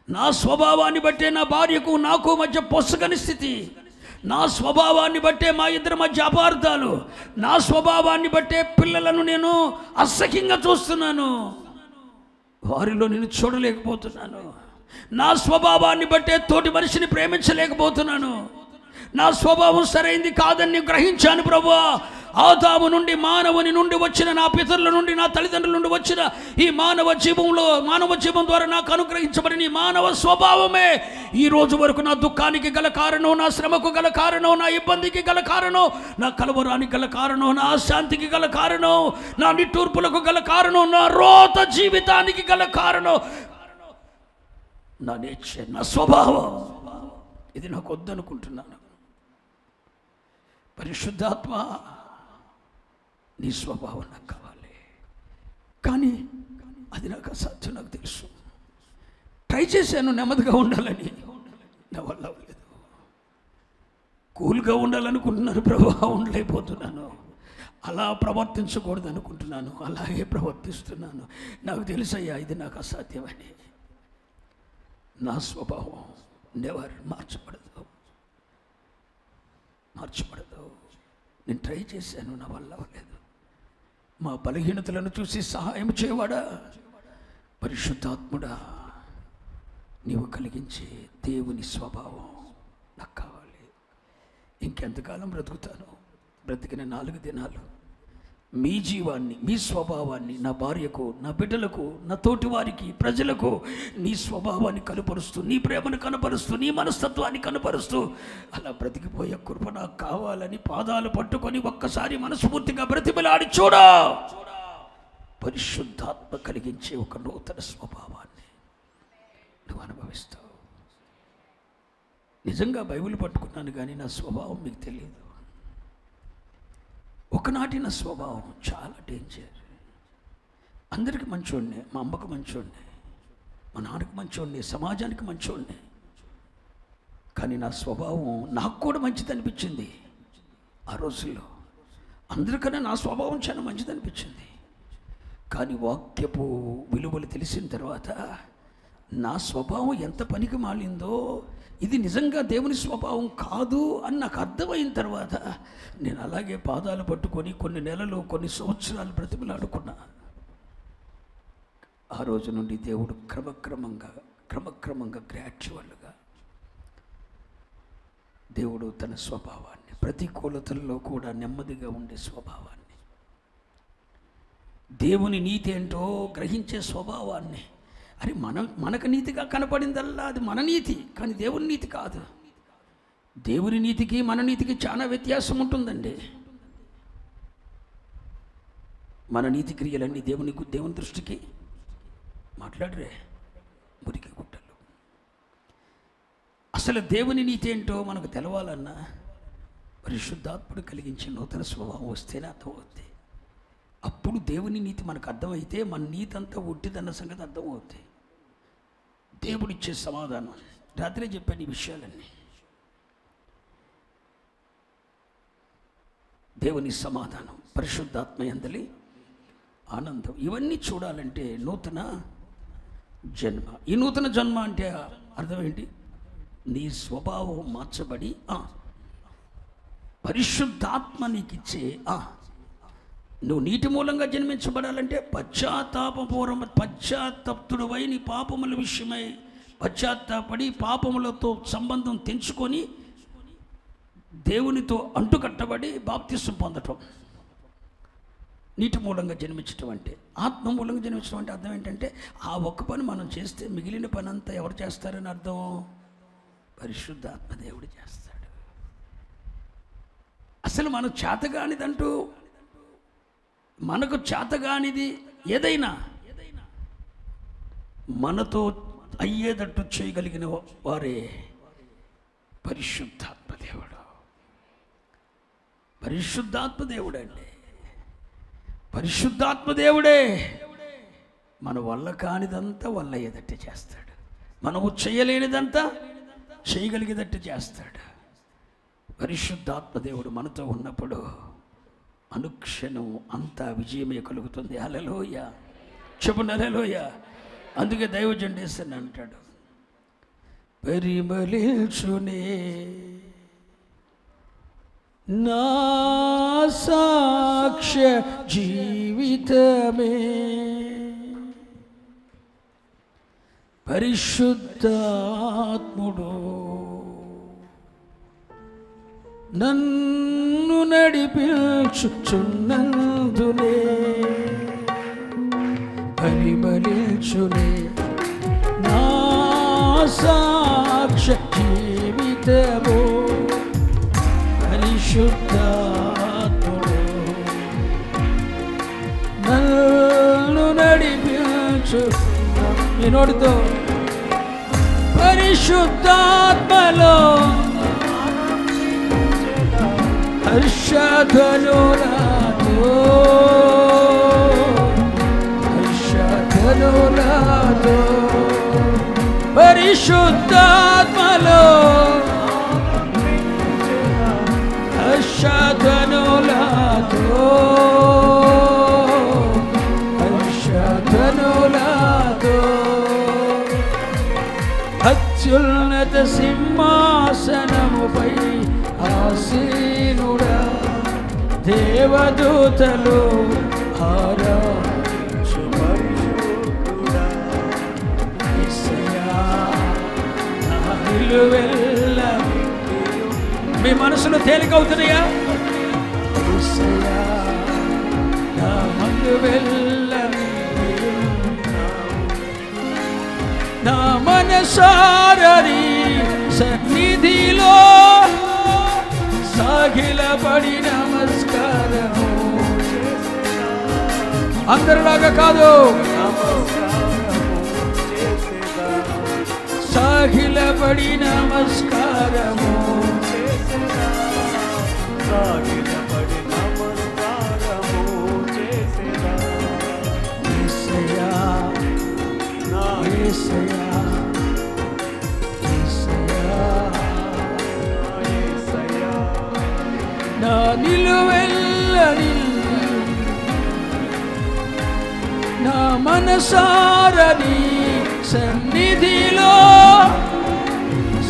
నా స్వభావాన్ని బట్టే నా భార్యకు నాకు మధ్య పొసగని స్థితి, నా స్వభావాన్ని బట్టే మా ఇద్దరి మధ్య అపార్థాలు, నా స్వభావాన్ని బట్టే పిల్లలను నేను అసహ్యంగా చూస్తున్నాను, వారిలో నేను చూడలేకపోతున్నాను, నా స్వభావాన్ని బట్టే తోటి మనిషిని ప్రేమించలేకపోతున్నాను, నా స్వభావం సరైంది కాదని గ్రహించాను ప్రభువా. ఆదాము నుండి మానవుని నుండి వచ్చిన, నా పితరుల నుండి నా తల్లిదండ్రుల నుండి వచ్చిన ఈ మానవ జీవం ద్వారా నాకు అనుగ్రహించబడిన ఈ మానవ స్వభావమే ఈ రోజు వరకు నా దుఃఖానికి గల కారణం, నా శ్రమకు గల కారణం, నా ఇబ్బందికి గల కారణం, నా కలవరానికి గల కారణం, నా అశాంతికి గల కారణం, నా నిట్టూర్పులకు గల కారణం, నా రోత జీవితానికి గల కారణం నా నేచర్, నా స్వభావం. ఇది నాకు వద్దనుకుంటున్నాను. పరిశుద్ధాత్మ, నీ స్వభావం నాకు కావాలి, కానీ అది నాకు అసాధ్యం. నాకు తెలుసు. ట్రై చేశాను నెమ్మదిగా ఉండాలని, నా వల్ల అవ్వలేదు. కూల్గా ఉండాలనుకుంటున్నాను ప్రభువా, ఉండలేకపోతున్నాను. అలా ప్రవర్తించకూడదు అనుకుంటున్నాను, అలాగే ప్రవర్తిస్తున్నాను. నాకు తెలుసయ్యా ఇది నాకు అసాధ్యమని. నా స్వభావం నెవర్ మార్చబడదు. నేను ట్రై చేశాను, నా వల్ల అవ్వలేదు. మా బలహీనతలను చూసి సహాయం చేయవాడా, పరిశుద్ధాత్ముడా, నీవు కలిగించే దేవుని స్వభావం నాకు కావాలి. ఇంకెంతకాలం బ్రతుకుతాను? బ్రతికిన 4 దినాలు మీ జీవాన్ని, మీ స్వభావాన్ని నా భార్యకు, నా బిడ్డలకు, నా తోటి వారికి, ప్రజలకు నీ స్వభావాన్ని కనపరుస్తూ, నీ ప్రేమను కనపరుస్తూ, నీ మనస్తత్వాన్ని కనపరుస్తూ అలా బ్రతికిపోయే కృప నాకు కావాలని పాదాలు పట్టుకొని ఒక్కసారి మనస్ఫూర్తిగా బ్రతిమలాడి చూడా. పరిశుద్ధాత్మ కలిగించే ఒక నూతన స్వభావాన్ని నువ్వు అనుభవిస్తావు. నిజంగా బైబిల్ పట్టుకున్నాను కానీ నా స్వభావం మీకు తెలియదు. ఒకనాటి నా స్వభావం చాలా డేంజర్. అందరికి మంచోడినే, మా అమ్మకు మంచోడినే, మా నాన్నకు మంచోడినే, సమాజానికి మంచోడినే. కానీ నా స్వభావం నాకు కూడా మంచిది అనిపించింది. ఆ రోజుల్లో అందరికన్నా నా స్వభావం చాలా మంచిది అనిపించింది. కానీ వాక్యపు విలువలు తెలిసిన తర్వాత నా స్వభావం ఎంత పనికి మాలిందో, ఇది నిజంగా దేవుని స్వభావం కాదు అని నాకు అర్థమైన తర్వాత నేను అలాగే పాదాలు పట్టుకొని కొన్ని నెలలు, కొన్ని సంవత్సరాలు బ్రతిమలాడుకున్నా. ఆ రోజు నుండి దేవుడు క్రమక్రమంగా గ్రాడ్యువల్గా దేవుడు తన స్వభావాన్ని, ప్రతికూలతల్లో కూడా నెమ్మదిగా ఉండే స్వభావాన్ని, దేవుని నీతి ఏంటో గ్రహించే స్వభావాన్ని, అది మనకు నీతిగా కనపడిందల్లా అది మన నీతి, కానీ దేవుని నీతి కాదు. దేవుని నీతికి మన నీతికి చాలా వ్యత్యాసం ఉంటుందండి. మన నీతి క్రియలన్నీ దేవుని దృష్టికి మాట్లాడరే మురికి గుట్టలు. అసలు దేవుని నీతి ఏంటో మనకు తెలవాలన్నా పరిశుద్ధాత్ముడు కలిగించే నూతన స్వభావం వస్తేనే అర్థమవుతుంది. అప్పుడు దేవుని నీతి మనకు అర్థమైతే మన నీతి అంతా ఒట్టిదన్న సంగతి అర్థమవుతుంది. దేవుడిచ్చే సమాధానం రాత్రే చెప్పాను ఈ విషయాలన్నీ. దేవుని సమాధానం, పరిశుద్ధాత్మ యందలి ఆనందం, ఇవన్నీ చూడాలంటే నూతన జన్మ. ఈ నూతన జన్మ అంటే అర్థం ఏంటి? నీ స్వభావం మార్చబడి పరిశుద్ధాత్మ నీకిచ్చే నువ్వు నీటి మూలంగా జన్మించబడాలంటే పశ్చాత్తాపతుడవై నీ పాపముల విషయమై పశ్చాత్తాపడి పాపములతో సంబంధం తెంచుకొని దేవునితో అంటుకట్టబడి బాప్తిసం పొందటం నీటి మూలంగా జన్మించటం అంటే. ఆత్మ మూలంగా జన్మించడం అంటే అర్థం ఏంటంటే ఆ ఒక్క పని మనం చేస్తే మిగిలిన పని అంతా ఎవరు చేస్తారని అర్థం? పరిశుద్ధాత్మ దేవుడు చేస్తాడు. అసలు మనం చేతగానిదంటూ, మనకు చేతగానిది ఏదైనా మనతో అయ్యేటట్టు చేయగలిగిన వారే పరిశుద్ధాత్మ దేవుడు. పరిశుద్ధాత్మ దేవుడు అండి, పరిశుద్ధాత్మ దేవుడే మన వల్ల కానిదంతా వల్ల అయ్యేటట్టు చేస్తాడు. మనము చేయలేనిదంతా చేయగలిగేటట్టు చేస్తాడు. పరిశుద్ధాత్మ దేవుడు మనతో ఉన్నప్పుడు అనుక్షణం అంతా విజయమే కలుగుతుంది. హల్లెలూయా, చెప్పున హల్లెలూయా. అందుకే దైవజనుడు అంటాడు, పరిమళించునే నా సాక్ష్య జీవితమే పరిశుద్ధాత్ముడు నన్ను నడిపించుచున్నందునే పరిమళించునే నా సాక్ష్య జీవితము పరిశుద్ధాత్ముడు నన్ను నడిపించు. ఈ నోటితో పరిశుద్ధాత్మలో హర్షధ్వనులతో హర్షధ్వనులతో పరిశుద్ధాత్మలో హర్షధ్వనులతో హర్షధ్వనులతో అత్యున్నత సింహాసనముపై ఆసీనుడా దేవదూతలు ఆరాధించు పరిశుద్ధుడా యేసయ్యా నా నిలువెల్ల. మీ మనసులో తేలికవుతున్నాయా? యేసయ్యా నా నిలువెల్ల నా మనసారని సన్నిధిలో సాగిలపడి నమస్కారము. అందరిలాగా కాదు, సాగిలపడి నమస్కారము. యేసయ్యా యేసయ్యా యేసయ్యా నా నిలువెల్లని నా మనసారని సన్నిధిలో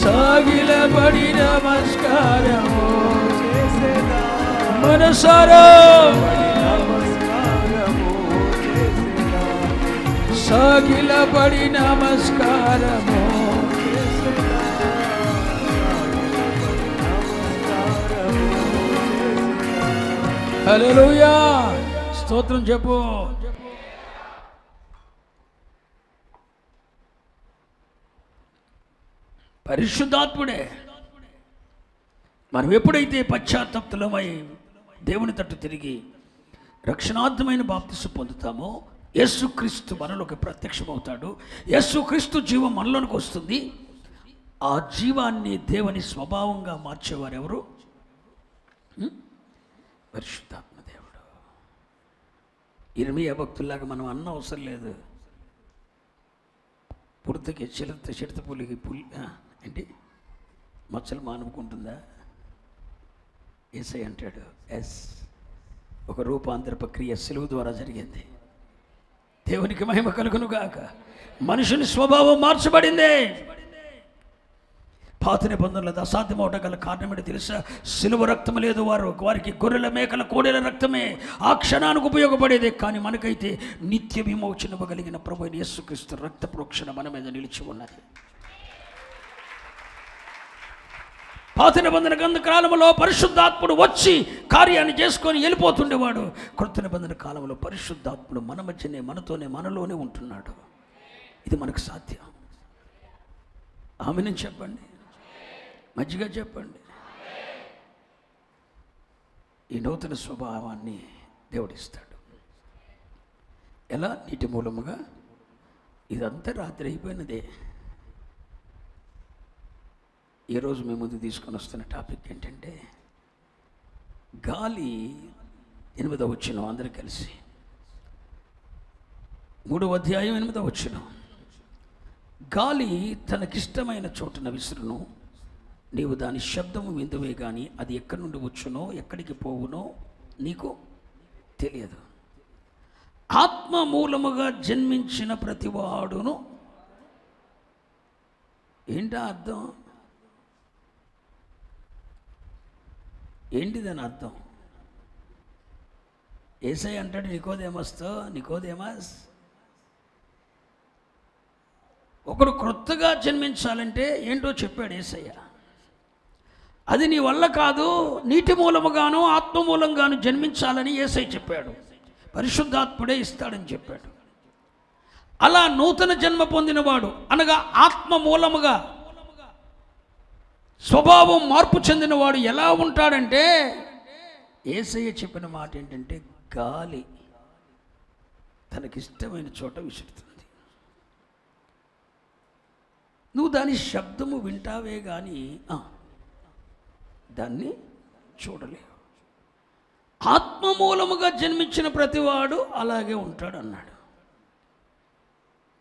సాగిలపడి నమస్కారము. మనసారా సాగిలపడి నమస్కారము. హల్లెలూయా, స్తోత్రం చెప్పు. పరిశుద్ధాత్ముడే. మనం ఎప్పుడైతే పశ్చాత్తాపములమై దేవుని తట్టు తిరిగి రక్షణార్థమైన బాప్తిసం పొందుతామో యేసుక్రీస్తు మనలోకి ప్రత్యక్షమవుతాడు. యేసుక్రీస్తు జీవం మనలోనికి వస్తుంది. ఆ జీవాన్ని దేవుని స్వభావంగా మార్చేవారు ఎవరు? పరిశుద్ధాత్మ దేవుడు. ఇర్మీయా భక్తుల్లాగా మనం అన్న అవసరం లేదు. పుడతకి చిడతపులికి ఏంటి మచ్చలు మానుకుంటుందా? యేసయ్య అంటాడు, ఎస్, ఒక రూపాంతర ప్రక్రియ సిలువ ద్వారా జరిగింది. దేవునికి మహిమ కలుగును గాక. మనుషుని స్వభావం మార్చబడింది. పాత నిబంధనలు అసాధ్యం అవడం గల కారణం ఏంటో తెలుసా? సిలువ రక్తం లేదు, వారికి గొర్రెల మేకల కోడెల రక్తమే ఆ క్షణానికి ఉపయోగపడేదే. కానీ మనకైతే నిత్య విమోచనమగలిగిన ప్రభువైన యేసుక్రీస్తు రక్త ప్రోక్షణ మన మీద నిలిచి ఉన్నది. పాత నిబంధన గ్రంథ కాలంలో పరిశుద్ధాత్ముడు వచ్చి కార్యాన్ని చేసుకొని వెళ్ళిపోతుండేవాడు. కొత్త నిబంధన కాలంలో పరిశుద్ధాత్ముడు మన మధ్యనే, మనతోనే, మనలోనే ఉంటున్నాడు. ఇది మనకు సాధ్యం. ఆమెను చెప్పండి, మంచిగా చెప్పండి. ఈ నూతన స్వభావాన్ని దేవుడిస్తాడు. ఎలా? నీటి మూలముగా. ఇదంతా రాత్రి అయిపోయినదే. ఈరోజు మీ ముందు తీసుకొని వస్తున్న టాపిక్ ఏంటంటే గాలి. 8వ వచనం అందరూ కలిసి, 3వ అధ్యాయం 8వ వచనం. గాలి తనకిష్టమైన చోటున విసురును, నీవు దాని శబ్దము విందువే కానీ అది ఎక్కడి నుండి వచ్చునో ఎక్కడికి పోవునో నీకు తెలియదు. ఆత్మ మూలముగా జన్మించిన ప్రతివాడును. ఏంటా అర్థం? ఏంటిదని అర్థం? యేసయ్య అంటాడు నికోదేమస్, ఒకడు క్రొత్తగా జన్మించాలంటే ఏంటో చెప్పాడు యేసయ్య. అది నీ వల్ల కాదు, నీటి మూలముగాను ఆత్మ మూలంగాను జన్మించాలని యేసయ్య చెప్పాడు. పరిశుద్ధాత్ముడే ఇస్తాడని చెప్పాడు. అలా నూతన జన్మ పొందినవాడు అనగా ఆత్మ మూలముగా స్వభావం మార్పు చెందినవాడు ఎలా ఉంటాడంటే, యేసయ్య చెప్పిన మాట ఏంటంటే గాలి తనకిష్టమైన చోట విసురుతుంది. నువ్వు దాని శబ్దము వింటావే కానీ దాన్ని చూడలేవు. ఆత్మ మూలముగా జన్మించిన ప్రతివాడు అలాగే ఉంటాడు అన్నాడు.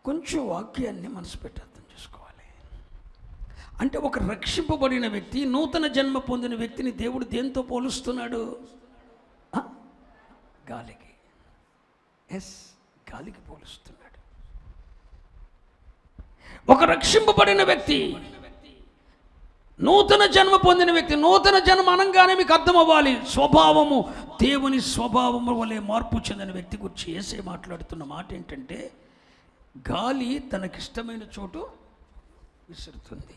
కొంచెం వాక్యాన్ని మనసు పెట్టి అర్థం చేసుకోవాలి. అంటే ఒక రక్షింపబడిన వ్యక్తి, నూతన జన్మ పొందిన వ్యక్తిని దేవుడు దేంతో పోలుస్తున్నాడు? గాలికి. ఎస్, గాలికి పోలుస్తున్నాడు. ఒక రక్షింపబడిన వ్యక్తి, నూతన జన్మ పొందిన వ్యక్తి. నూతన జన్మ అనగానే మీకు అర్థం అవ్వాలి, స్వభావము దేవుని స్వభావము వలె మార్పు చెందిన వ్యక్తి గురించి యేసయ్య మాట్లాడుతున్న మాట ఏంటంటే గాలి తనకిష్టమైన చోటు విసురుతుంది.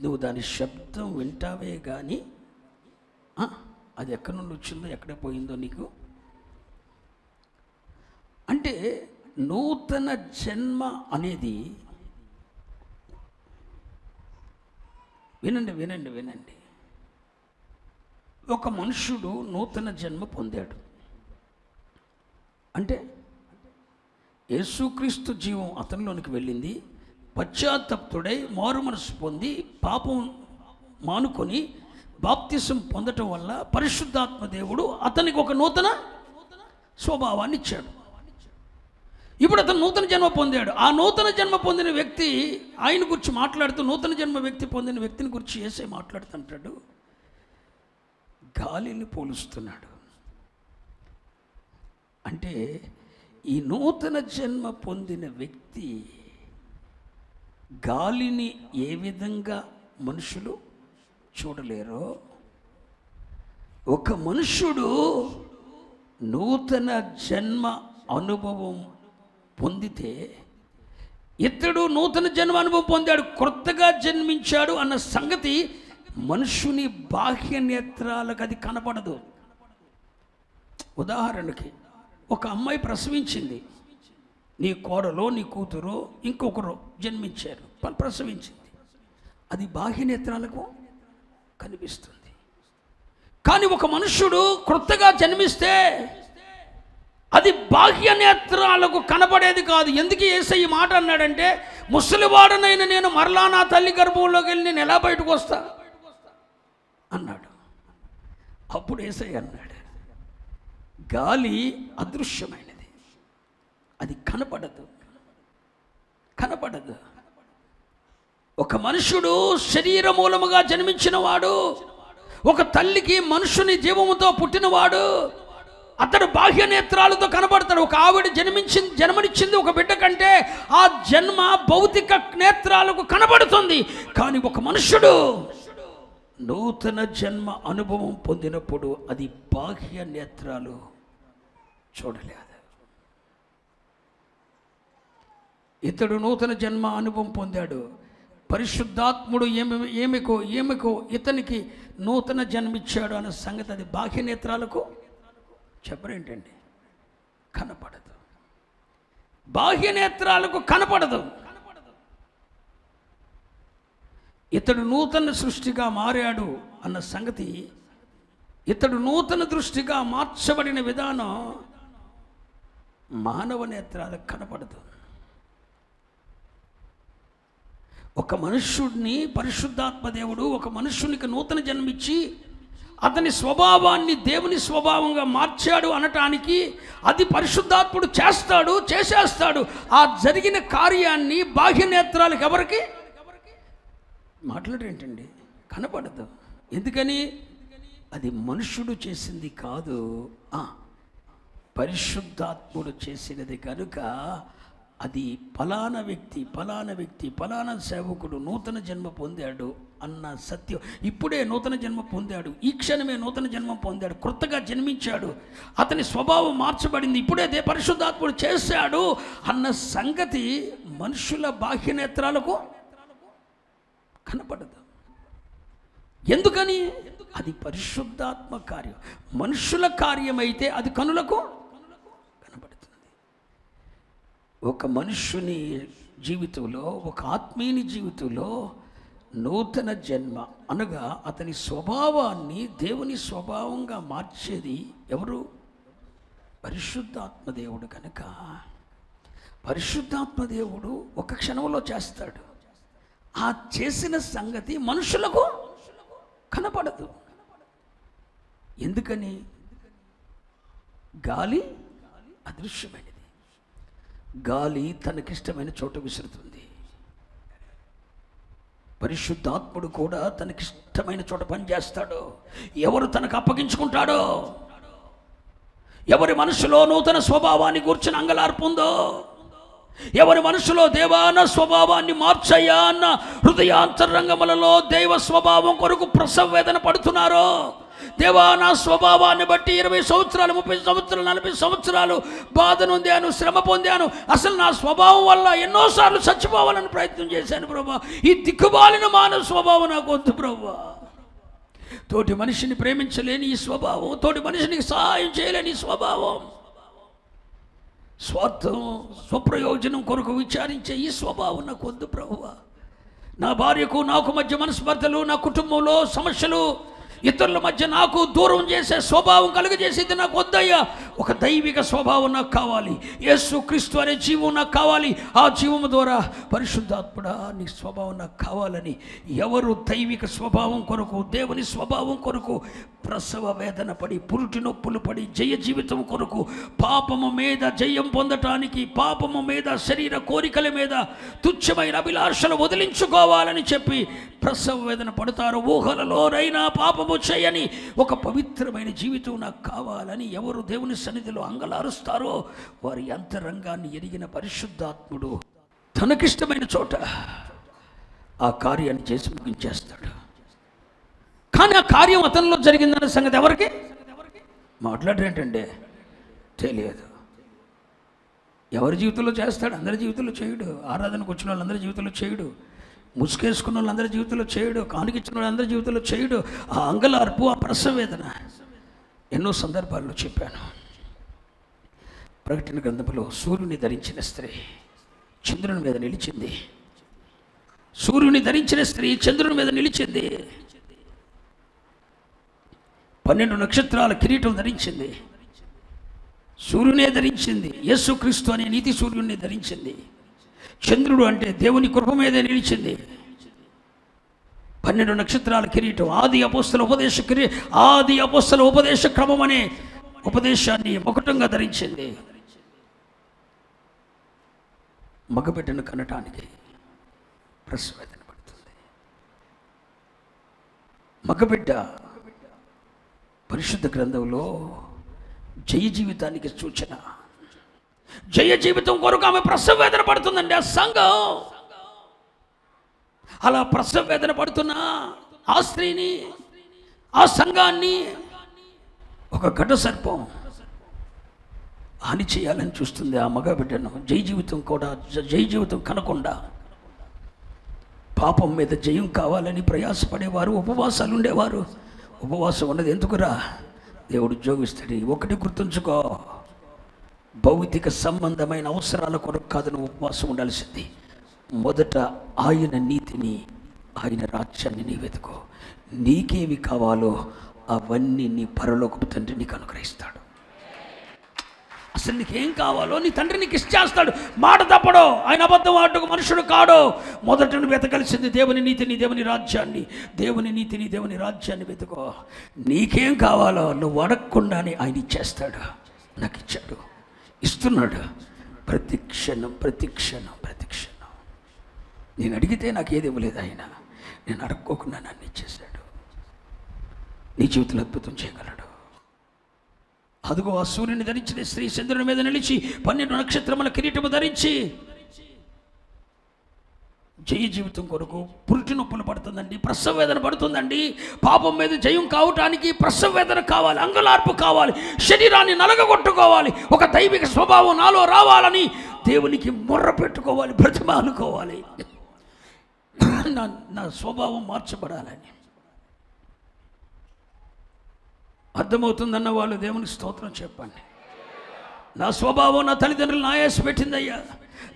నువ్వు దాని శబ్దం వింటావే కానీ అది ఎక్కడి నుండి వచ్చిందో ఎక్కడ పోయిందో నీకు. అంటే నూతన జన్మ అనేది, వినండి, ఒక మనుషుడు నూతన జన్మ పొందాడు అంటే యేసుక్రీస్తు జీవం అతనిలోనికి వెళ్ళింది. పశ్చాత్తప్తుడై మారు మనసు పొంది పాపం మానుకొని బాప్తిసం పొందటం వల్ల పరిశుద్ధాత్మ దేవుడు అతనికి ఒక నూతన స్వభావాన్ని ఇచ్చాడు. ఇప్పుడు అతను నూతన జన్మ పొందాడు. ఆ నూతన జన్మ పొందిన వ్యక్తి ఆయన గురించి మాట్లాడుతూ, నూతన జన్మ వ్యక్తి పొందిన వ్యక్తిని గురించి యేసయ్య మాట్లాడుతుంటాడు, గాలిని పోలుస్తున్నాడు. అంటే ఈ నూతన జన్మ పొందిన వ్యక్తి గాలిని ఏ విధంగా మనుషులు చూడలేరో, ఒక మనుషుడు నూతన జన్మ అనుభవం పొందితే, ఇతడు నూతన జన్మ అనుభవం పొందాడు, క్రొత్తగా జన్మించాడు అన్న సంగతి మనుషుని బాహ్య నేత్రాలకు అది కనపడదు. ఉదాహరణకి ఒక అమ్మాయి ప్రసవించింది, నీ కోడలో నీ కూతురు ఇంకొకరు జన్మించారు, ప్రసవించింది, అది బాహ్య నేత్రాలకు కనిపిస్తుంది. కానీ ఒక మనుష్యుడు క్రొత్తగా జన్మిస్తే అది బాహ్య నేత్రాలకు కనబడేది కాదు. ఎందుకు యేసయ్య ఈ మాట అన్నాడంటే, ముసలివాడనైనా నేను మరలా నా తల్లి గర్భంలోకి వెళ్ళి నేను ఎలా బయటకు వస్తా అన్నాడు. అప్పుడు యేసయ్య అన్నాడు, గాలి అదృశ్యమైనది, అది కనపడదు. ఒక మనుషుడు శరీర మూలముగా జన్మించిన వాడు, ఒక తల్లికి మనుషుని జీవముతో పుట్టినవాడు, అతడు బాహ్య నేత్రాలతో కనబడతాడు. ఒక ఆవిడ జన్మనిచ్చింది ఒక బిడ్డ కంటే ఆ జన్మ భౌతిక నేత్రాలకు కనబడుతుంది. కానీ ఒక మనుషుడు నూతన జన్మ అనుభవం పొందినప్పుడు అది బాహ్య నేత్రాలు చూడలేదు. ఇతడు నూతన జన్మ అనుభవం పొందాడు. పరిశుద్ధాత్ముడు ఏమికో ఇతనికి నూతన జన్మిచ్చాడు అన్న సంగతి అది బాహ్య నేత్రాలకు చెప్పరేంటండి, కనపడదు. బాహ్య నేత్రాలకు కనపడదు. ఇతడు నూతన సృష్టిగా మారాడు అన్న సంగతి, ఇతడు నూతన దృష్టిగా మార్చబడిన విధానం మానవ నేత్రాలకు కనపడదు. ఒక మనుష్యుడిని పరిశుద్ధాత్మ దేవుడు ఒక మనుష్యునికి నూతన జన్మిచ్చి అతని స్వభావాన్ని దేవుని స్వభావంగా మార్చాడు అనటానికి అది పరిశుద్ధాత్ముడు చేసేస్తాడు. ఆ జరిగిన కార్యాన్ని బాహ్య నేత్రాలకు ఎవరికి మాట్లాడేంటండి, కనపడదు. ఎందుకని? అది మనుష్యుడు చేసింది కాదు, పరిశుద్ధాత్ముడు చేసినది కనుక అది ఫలానా వ్యక్తి ఫలానా సేవకుడు నూతన జన్మ పొందాడు అన్న సత్యం. ఇప్పుడే నూతన జన్మ పొందాడు, ఈ క్షణమే నూతన జన్మ పొందాడు, కొత్తగా జన్మించాడు, అతని స్వభావం మార్చబడింది, ఇప్పుడే పరిశుద్ధాత్ముడు చేశాడు అన్న సంగతి మనుషుల బాహ్య నేత్రాలకు కనపడదు. ఎందుకని? అది పరిశుద్ధాత్మ కార్యం. మనుషుల కార్యమైతే అది కనులకు కనపడుతుంది. ఒక మనుష్యుని జీవితంలో, ఒక ఆత్మీయుని జీవితంలో నూతన జన్మ అనగా అతని స్వభావాన్ని దేవుని స్వభావంగా మార్చేది ఎవరు? పరిశుద్ధాత్మ దేవుడు. కనుక పరిశుద్ధాత్మ దేవుడు ఒక క్షణంలో చేస్తాడు. ఆ చేసిన సంగతి మనుషులకు కనపడదు. ఎందుకని? గాలి అదృశ్యమైనది. గాలి తనకిష్టమైన చోట విసురుతుంది. పరిశుద్ధాత్ముడు కూడా తనకిష్టమైన చోట పనిచేస్తాడు. ఎవరు తనకు అప్పగించుకుంటాడో, ఎవరి మనసులో నూతన స్వభావాన్ని గూర్చిన అంగలార్పు ఉందో, ఎవరి మనసులో దేవాన స్వభావాన్ని మార్చయ్యా అన్న హృదయాంతరంగములలో దైవ స్వభావం కొరకు ప్రసవ వేదన పడుతున్నారో, దేవా నా స్వభావాన్ని బట్టి 20 సంవత్సరాలు 30 సంవత్సరాలు 40 సంవత్సరాలు బాధ నొందాను, శ్రమ పొందాను, అసలు నా స్వభావం వల్ల ఎన్నోసార్లు చచ్చిపోవాలని ప్రయత్నం చేశాను ప్రభా, ఈ దిక్కుబాలిన మానవ స్వభావం నాకు వద్దు ప్రభా. తోటి మనిషిని ప్రేమించలేని ఈ స్వభావం, తోటి మనిషినికి సహాయం చేయలేని స్వభావం, స్వార్థం స్వప్రయోజనం కొరకు విచారించే ఈ స్వభావం నాకు వద్దు ప్రభువా. నా భార్యకు నాకు మధ్య మనస్పర్ధలు, నా కుటుంబంలో సమస్యలు, ఇతరుల మధ్య నాకు దూరం చేసే స్వభావం కలుగజేసేది నాకు వద్దయ్యా. ఒక దైవిక స్వభావం నాకు కావాలి. యేసు క్రీస్తు అనే జీవం నాకు కావాలి. ఆ జీవము ద్వారా పరిశుద్ధాత్ముడా నీ స్వభావం నాకు కావాలని ఎవరు దైవిక స్వభావం కొరకు, దేవుని స్వభావం కొరకు ప్రసవ వేదన పడి, పురుటి నొప్పులు పడి, జయ జీవితం కొరకు, పాపము మీద జయం పొందటానికి, పాపము మీద, శరీర కోరికల మీద, తుచ్చమైన అభిలాషలు వదిలించుకోవాలని చెప్పి ప్రసవ వేదన పడతారు. ఊహలలోనైనా పాపము చేయని ఒక పవిత్రమైన జీవితం నాకు కావాలని ఎవరు దేవుని సన్నిధిలో అంగలారుస్తారో వారి అంతరంగాన్ని ఎరిగిన పరిశుద్ధాత్ముడు తనకిష్టమైన చోట ఆ కార్యాన్ని చేసి ముగించేస్తాడు. కానీ ఆ కార్యం అతనిలో జరిగిందన్న సంగతి ఎవరికి మాట్లాడరేంటంటే తెలియదు. ఎవరి జీవితంలో చేస్తాడు? అందరి జీవితంలో చేయడు. ఆరాధనకు వచ్చిన వాళ్ళందరి జీవితంలో చేయడు. ముసుకేసుకున్న వాళ్ళందరి జీవితంలో చేయడు. కానుకిచ్చిన వాళ్ళందరి జీవితంలో చేయడు. ఆ అంగలార్పు, ఆ ప్రసవేదన ఎన్నో సందర్భాల్లో చెప్పాను. ప్రకటన గ్రంథంలో సూర్యుని ధరించిన స్త్రీ చంద్రుని మీద నిలిచింది. సూర్యుని ధరించిన స్త్రీ చంద్రుని మీద నిలిచింది. 12 నక్షత్రాల కిరీటం ధరించింది. సూర్యునే ధరించింది, యేసుక్రీస్తు అనే నీతి సూర్యుడిని ధరించింది. చంద్రుడు అంటే దేవుని కృప మీదే నిలిచింది. 12 నక్షత్రాల కిరీటం, ఆది అపోస్తల ఉపదేశ క్రమం అనే ఉపదేశాన్ని ఒకటంగా ధరించింది. మగబిడ్డను కనటానికి ప్రసవేదన పడుతుంది. మగబిడ్డ పరిశుద్ధ గ్రంథంలో జయ జీవితానికి సూచన. జయ జీవితం కొరకు ఆమె ప్రసవేదన పడుతుందండి. ఆ సంఘం అలా ప్రసవేదన పడుతున్న ఆ స్త్రీని, ఆ సంఘాన్ని ఒక ఘట సర్పం హాని చేయాలని చూస్తుంది. ఆ మగబిడ్డను జయ జీవితం కనకుండా పాపం మీద జయం కావాలని ప్రయాసపడేవారు, ఉపవాసాలు ఉండేవారు. ఉపవాసం ఉన్నది ఎందుకురా? దేవుడు ఉద్యోగిస్తాడు. ఒకటి గుర్తుంచుకో, భౌతిక సంబంధమైన అవసరాల కొరకు కాదు నువ్వు ఉపవాసం ఉండాల్సింది. మొదట ఆయన నీతిని, ఆయన రాజ్యాన్ని నీ వెతుకో. నీకేవి కావాలో అవన్నీ నీ పరలోకపు తండ్రి నీకు అనుగ్రహిస్తాడు. అసలు నీకేం కావాలో నీ తండ్రి నీకు ఇచ్చేస్తాడు. మాట తప్పడో, ఆయన అబద్ధం ఆటకు మనుషుడు కాడో. మొదట నువ్వు వెతకాల్సింది దేవుని నీతిని, దేవుని రాజ్యాన్ని. దేవుని నీతిని, దేవుని రాజ్యాన్ని వెతుకో. నీకేం కావాలో నువ్వు అడగకుండానే ఆయన ఇచ్చేస్తాడు. నాకు ఇచ్చాడు, ఇస్తున్నాడు. ప్రతి క్షణం నేను అడిగితే నాకు ఏది ఇవ్వలేదు ఆయన, నేను అడగకోకుండా నన్ను ఇచ్చేశాడు. నీ జీవితంలో అద్భుతం చేయగలడు. అదుగో ఆ సూర్యుని ధరించిన స్త్రీ చంద్రుని మీద నిలిచి 12 నక్షత్రముల కిరీటము ధరించి జయ జీవితం కొరకు పురిటి నొప్పులు పడుతుందండి, ప్రసవ వేదన పడుతుందండి. పాపం మీద జయం కావటానికి ప్రసవ వేదన కావాలి, అంగలార్పు కావాలి, శరీరాన్ని నలగగొట్టుకోవాలి. ఒక దైవిక స్వభావం నాలో రావాలని దేవునికి మొర్ర పెట్టుకోవాలి, బ్రతిమాలుకోవాలి. నా స్వభావం మార్చబడాలని. అర్థమవుతుందన్న వాళ్ళు దేవునికి స్తోత్రం చెప్పండి. నా స్వభావం నా తల్లిదండ్రులు నాయాస పెట్టిందయ్యా.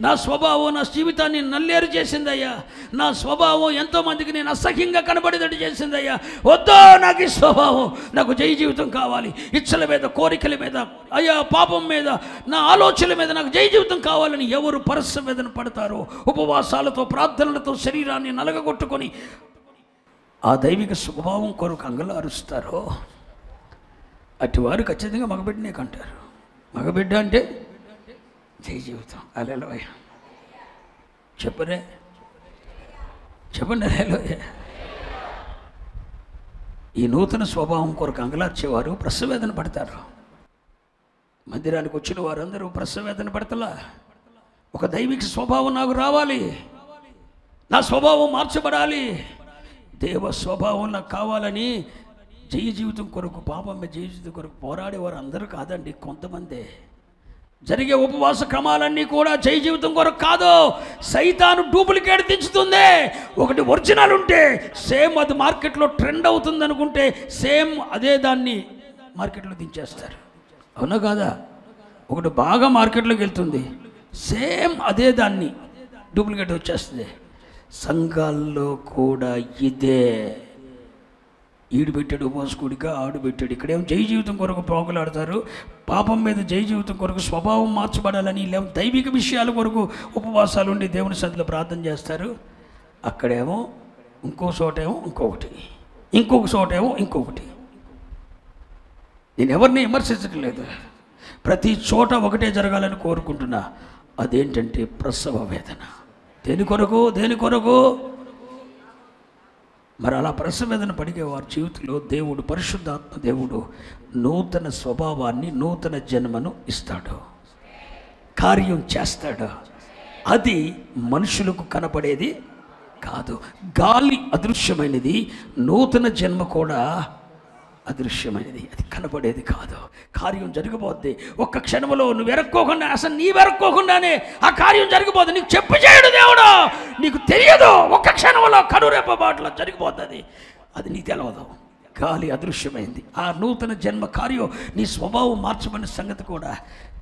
నా స్వభావం నా జీవితాన్ని నల్లేరు చేసిందయ్యా. నా స్వభావం ఎంతోమందికి నేను అసహ్యంగా కనబడేటట్టు చేసిందయ్యా. వద్దో నాకు ఈ స్వభావం, నాకు జయ జీవితం కావాలి. ఇచ్చల మీద, కోరికల మీద, అయ్యా పాపం మీద, నా ఆలోచనల మీద నాకు జయ జీవితం కావాలని ఎవరు పరసవేదన పడతారో, ఉపవాసాలతో ప్రార్థనలతో శరీరాన్ని నలగగొట్టుకొని ఆ దైవిక స్వభావం కొరకు అంగలారుస్తారో అటువారు ఖచ్చితంగా మగబిడ్డనే కంటారు. మగబిడ్డ అంటే జయ జీవితం. హల్లెలూయా చెప్పండి హల్లెలూయా. ఈ నూతన స్వభావం కొరకు అంగలార్చేవారు ప్రసవేదన పడతారు. మందిరానికి వచ్చిన వారందరూ ప్రసవేదన పడతలా. ఒక దైవిక స్వభావం నాకు రావాలి, నా స్వభావం మార్చబడాలి, దేవ స్వభావం నాకు కావాలని జయ జీవితం కొరకు, పాపం మీద జయ జీవితం కొరకు పోరాడేవారు అందరూ కాదండి, కొంతమందే. జరిగే ఉపవాస క్రమాలన్నీ కూడా జయ జీవితం కొరకు కాదు. సైతాను డూప్లికేట్ దించుతుంది. ఒకటి ఒరిజినల్ ఉంటే సేమ్ అది మార్కెట్లో ట్రెండ్ అవుతుంది అనుకుంటే సేమ్ అదే దాన్ని మార్కెట్లో దించేస్తారు. అవునా కాదా? ఒకటి బాగా మార్కెట్లోకి వెళ్తుంది, సేమ్ అదే దాన్ని డూప్లికేట్ వచ్చేస్తుంది. సంఘాల్లో కూడా ఇదే. ఈడు పెట్టాడు ఉపవాసకుడిగా, ఆడు పెట్టాడు. ఇక్కడేమో జయ జీవితం కొరకు పోగులాడతారు. పాపం మీద జయ జీవితం కొరకు స్వభావం మార్చబడాలని, లేవు దైవిక విషయాల కొరకు ఉపవాసాలు ఉండి దేవుని సన్నిధిలో ప్రార్థన చేస్తారు. అక్కడేమో ఇంకో చోటేమో ఇంకొకటి, ఇంకొక చోటేమో ఇంకొకటి. నేను ఎవరిని విమర్శించడం లేదు, ప్రతి చోట ఒకటే జరగాలని కోరుకుంటున్నా. అదేంటంటే ప్రసవ వేదన. దేని కొరకు? మరి అలా ప్రసవేదన పడిగే వారి జీవితంలో దేవుడు, పరిశుద్ధాత్మ దేవుడు నూతన స్వభావాన్ని, నూతన జన్మను ఇస్తాడు, కార్యం చేస్తాడు. అది మనుషులకు కనపడేది కాదు. గాలి అదృశ్యమైనది, నూతన జన్మ కూడా అదృశ్యమైనది, అది కనపడేది కాదు. కార్యం జరిగిపోద్ది ఒక్క క్షణంలో. నువ్వు వెరక్కోకుండా, అసలు నీ వెరక్కోకుండానే ఆ కార్యం జరిగిపోద్ది. నీకు చెప్పు చేయడు దేవుడు, నీకు తెలియదు. ఒక్క క్షణంలో కనురెప్పబాటులో జరిగిపోతుంది, అది నీకు తెలియదు. గాలి అదృశ్యమైంది. ఆ నూతన జన్మ కార్యం, నీ స్వభావం మార్చబడిన సంగతి కూడా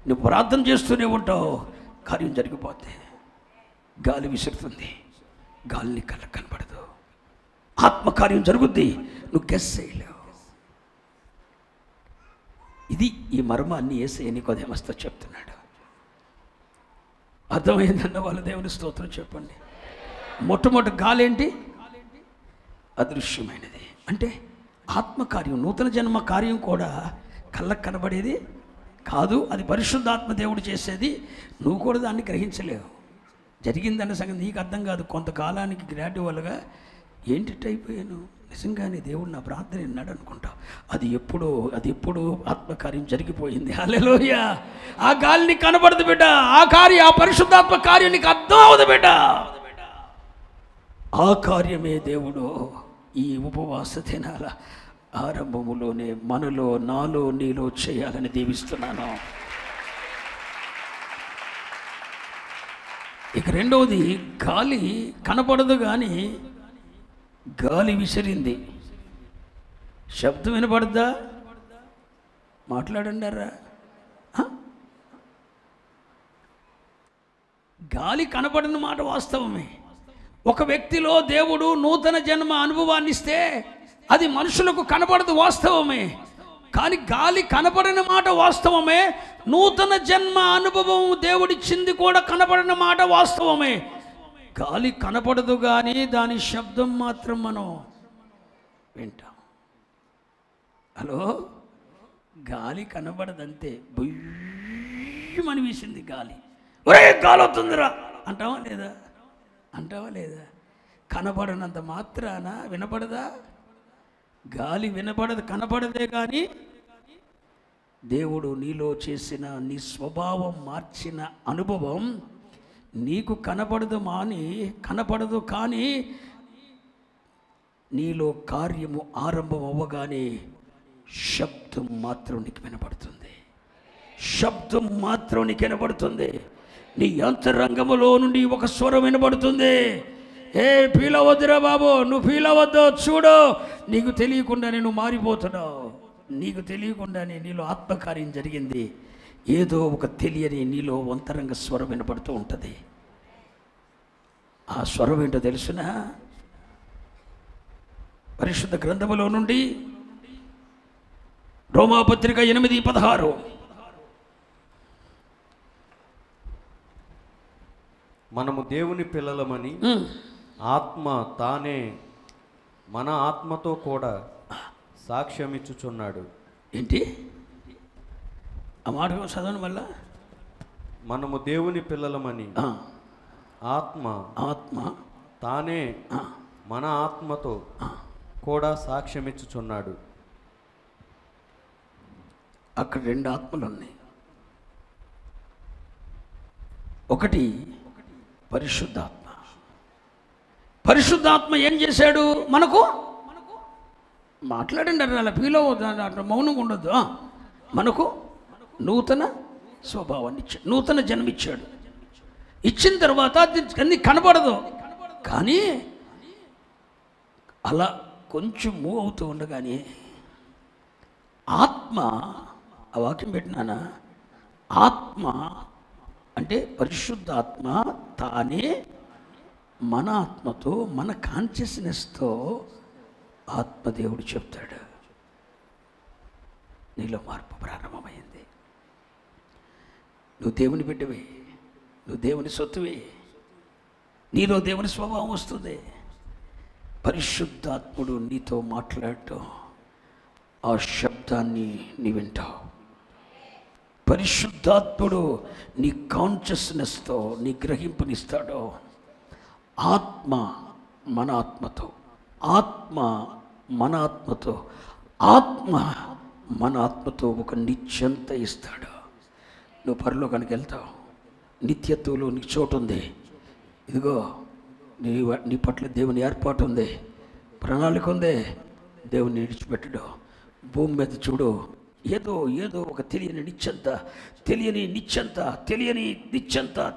నువ్వు ప్రార్థన చేస్తూనే ఉంటావు, కార్యం జరిగిపోద్ది. గాలి విసురుతుంది, గాలి నీ కళ్ళకు కనపడదు. ఆత్మకార్యం జరుగుద్ది, నువ్వు గెస్ చేయలేవు. ఇది ఈ మర్మాన్ని యేసయ్య నికోదేమస్తో చెప్తున్నాడు. అర్థమైందన్న వాళ్ళ దేవుని స్తోత్రం చెప్పండి. మొట్టమొదటి గాలి ఏంటి? అదృశ్యమైనది. అంటే ఆత్మకార్యం, నూతన జన్మ కార్యం కూడా కళ్ళకు కనబడేది కాదు. అది పరిశుద్ధాత్మ దేవుడు చేసేది. నువ్వు కూడా దాన్ని గ్రహించలేవు. జరిగిందన్న సంగతి నీకు అర్థం కాదు. కొంతకాలానికి గ్రాడ్యువల్గా ఏంటి అయిపోయాను, నిజంగానే దేవుడు నా ప్రార్థన విన్నాడు అనుకుంటావు. అది ఎప్పుడో ఆత్మకార్యం జరిగిపోయింది. హల్లెలూయా. ఆ గాలి నీకు కనబడదు బిడ్డ. ఆ పరిశుద్ధాత్మ కార్యం నీకు అర్థం అవ్వదు బిడ్డ. ఆ కార్యమే దేవుడు ఈ ఉపవాస దినాల ఆరంభములోనే మనలో, నాలో, నీలో చేయాలని దీవిస్తున్నాను. ఇక రెండవది, గాలి కనపడదు కానీ గాలి విసిరింది. శబ్దం వినపడద్దా? మాట్లాడండారా? గాలి కనపడిన మాట వాస్తవమే. ఒక వ్యక్తిలో దేవుడు నూతన జన్మ అనుభవాన్ని ఇస్తే అది మనుషులకు కనపడదు, వాస్తవమే. కానీ గాలి కనపడిన మాట వాస్తవమే. నూతన జన్మ అనుభవం దేవుడిచ్చింది కూడా కనపడిన మాట వాస్తవమే. గాలి కనపడదు కానీ దాని శబ్దం మాత్రం మనం వింటాం. హలో, గాలి కనబడదంతే. బుయ్యమని వీసింది గాలి. ఒరే గాలి వస్తుందిరా అంటావా లేదా? కనపడనంత మాత్రాన వినపడదా? గాలి వినపడదు, కనపడదే కానీ దేవుడు నీలో చేసిన, నీ స్వభావం మార్చిన అనుభవం నీకు కనపడదు కానీ నీలో కార్యము ఆరంభం అవ్వగానే శబ్దం మాత్రం నీకు వినపడుతుంది. నీ అంతరంగములో నుండి ఒక స్వరం వినబడుతుంది. ఫీల్ అవ్వద్దురా బాబు, నువ్వు ఫీల్ అవ్వద్దు. చూడు, నీకు తెలియకుండానే నువ్వు మారిపోతున్నావు. నీకు తెలియకుండానే నీలో ఆత్మకార్యం జరిగింది. ఏదో ఒక తెలియని నీలో అంతరంగ స్వరం వినపడుతూ ఉంటుంది. ఆ స్వరం ఏంటో తెలుసునా? పరిశుద్ధ గ్రంథములో నుండి రోమాపత్రిక 8:16. మనము దేవుని పిల్లలమని ఆత్మ తానే మన ఆత్మతో కూడా సాక్ష్యమిచ్చుచున్నాడు. ఏంటి ఆ మాట చదవని వల్ల? మనము దేవుని పిల్లలమని ఆత్మ తానే మన ఆత్మతో కూడా సాక్ష్యమిచ్చుచున్నాడు. అక్కడ రెండు ఆత్మలు ఉన్నాయి. ఒకటి పరిశుద్ధాత్మ ఏం చేశాడు? మనకు మాట్లాడండి, అలా ఫీల్ అవ్వద్దు, మౌనంగా ఉండొద్దు. మనకు నూతన స్వభావాన్ని ఇచ్చాడు, నూతన జన్మిచ్చాడు. ఇచ్చిన తర్వాత అది కనబడదు కానీ అలా కొంచెం మూవ్ అవుతూ ఉండగానే ఆత్మ, ఆ వాక్యం పెట్టినానా, ఆత్మ అంటే పరిశుద్ధాత్మ తానే మన ఆత్మతో, మన కాన్షియస్నెస్తో ఆత్మదేవుడు చెప్తాడు, నీలో మార్పు ప్రారంభమైంది. నువ్వు దేవుని బిడ్డవే, నువ్వు దేవుని సొత్తువే, నీలో దేవుని స్వభావం వస్తుంది. పరిశుద్ధాత్ముడు నీతో మాట్లాడటం, ఆ శబ్దాన్ని నీ వింటావు. పరిశుద్ధాత్ముడు నీ కాన్షియస్నెస్తో నీ గ్రహింపునిస్తాడు. ఆత్మ మన ఆత్మతో, ఆత్మ మన ఆత్మతో, ఆత్మ మన ఆత్మతో ఒక నిత్యంత ఇస్తాడు. నువ్వు పరలోకానికి వెళ్తావు, నిత్యత్వంలో నీకు చోటు ఉంది. ఇదిగో నీ పట్ల దేవుని ఏర్పాటు ఉంది, ప్రణాళిక ఉంది. దేవుని విడిచిపెట్టడు. భూమి మీద చూడు, ఏదో ఒక తెలియని నిత్యంత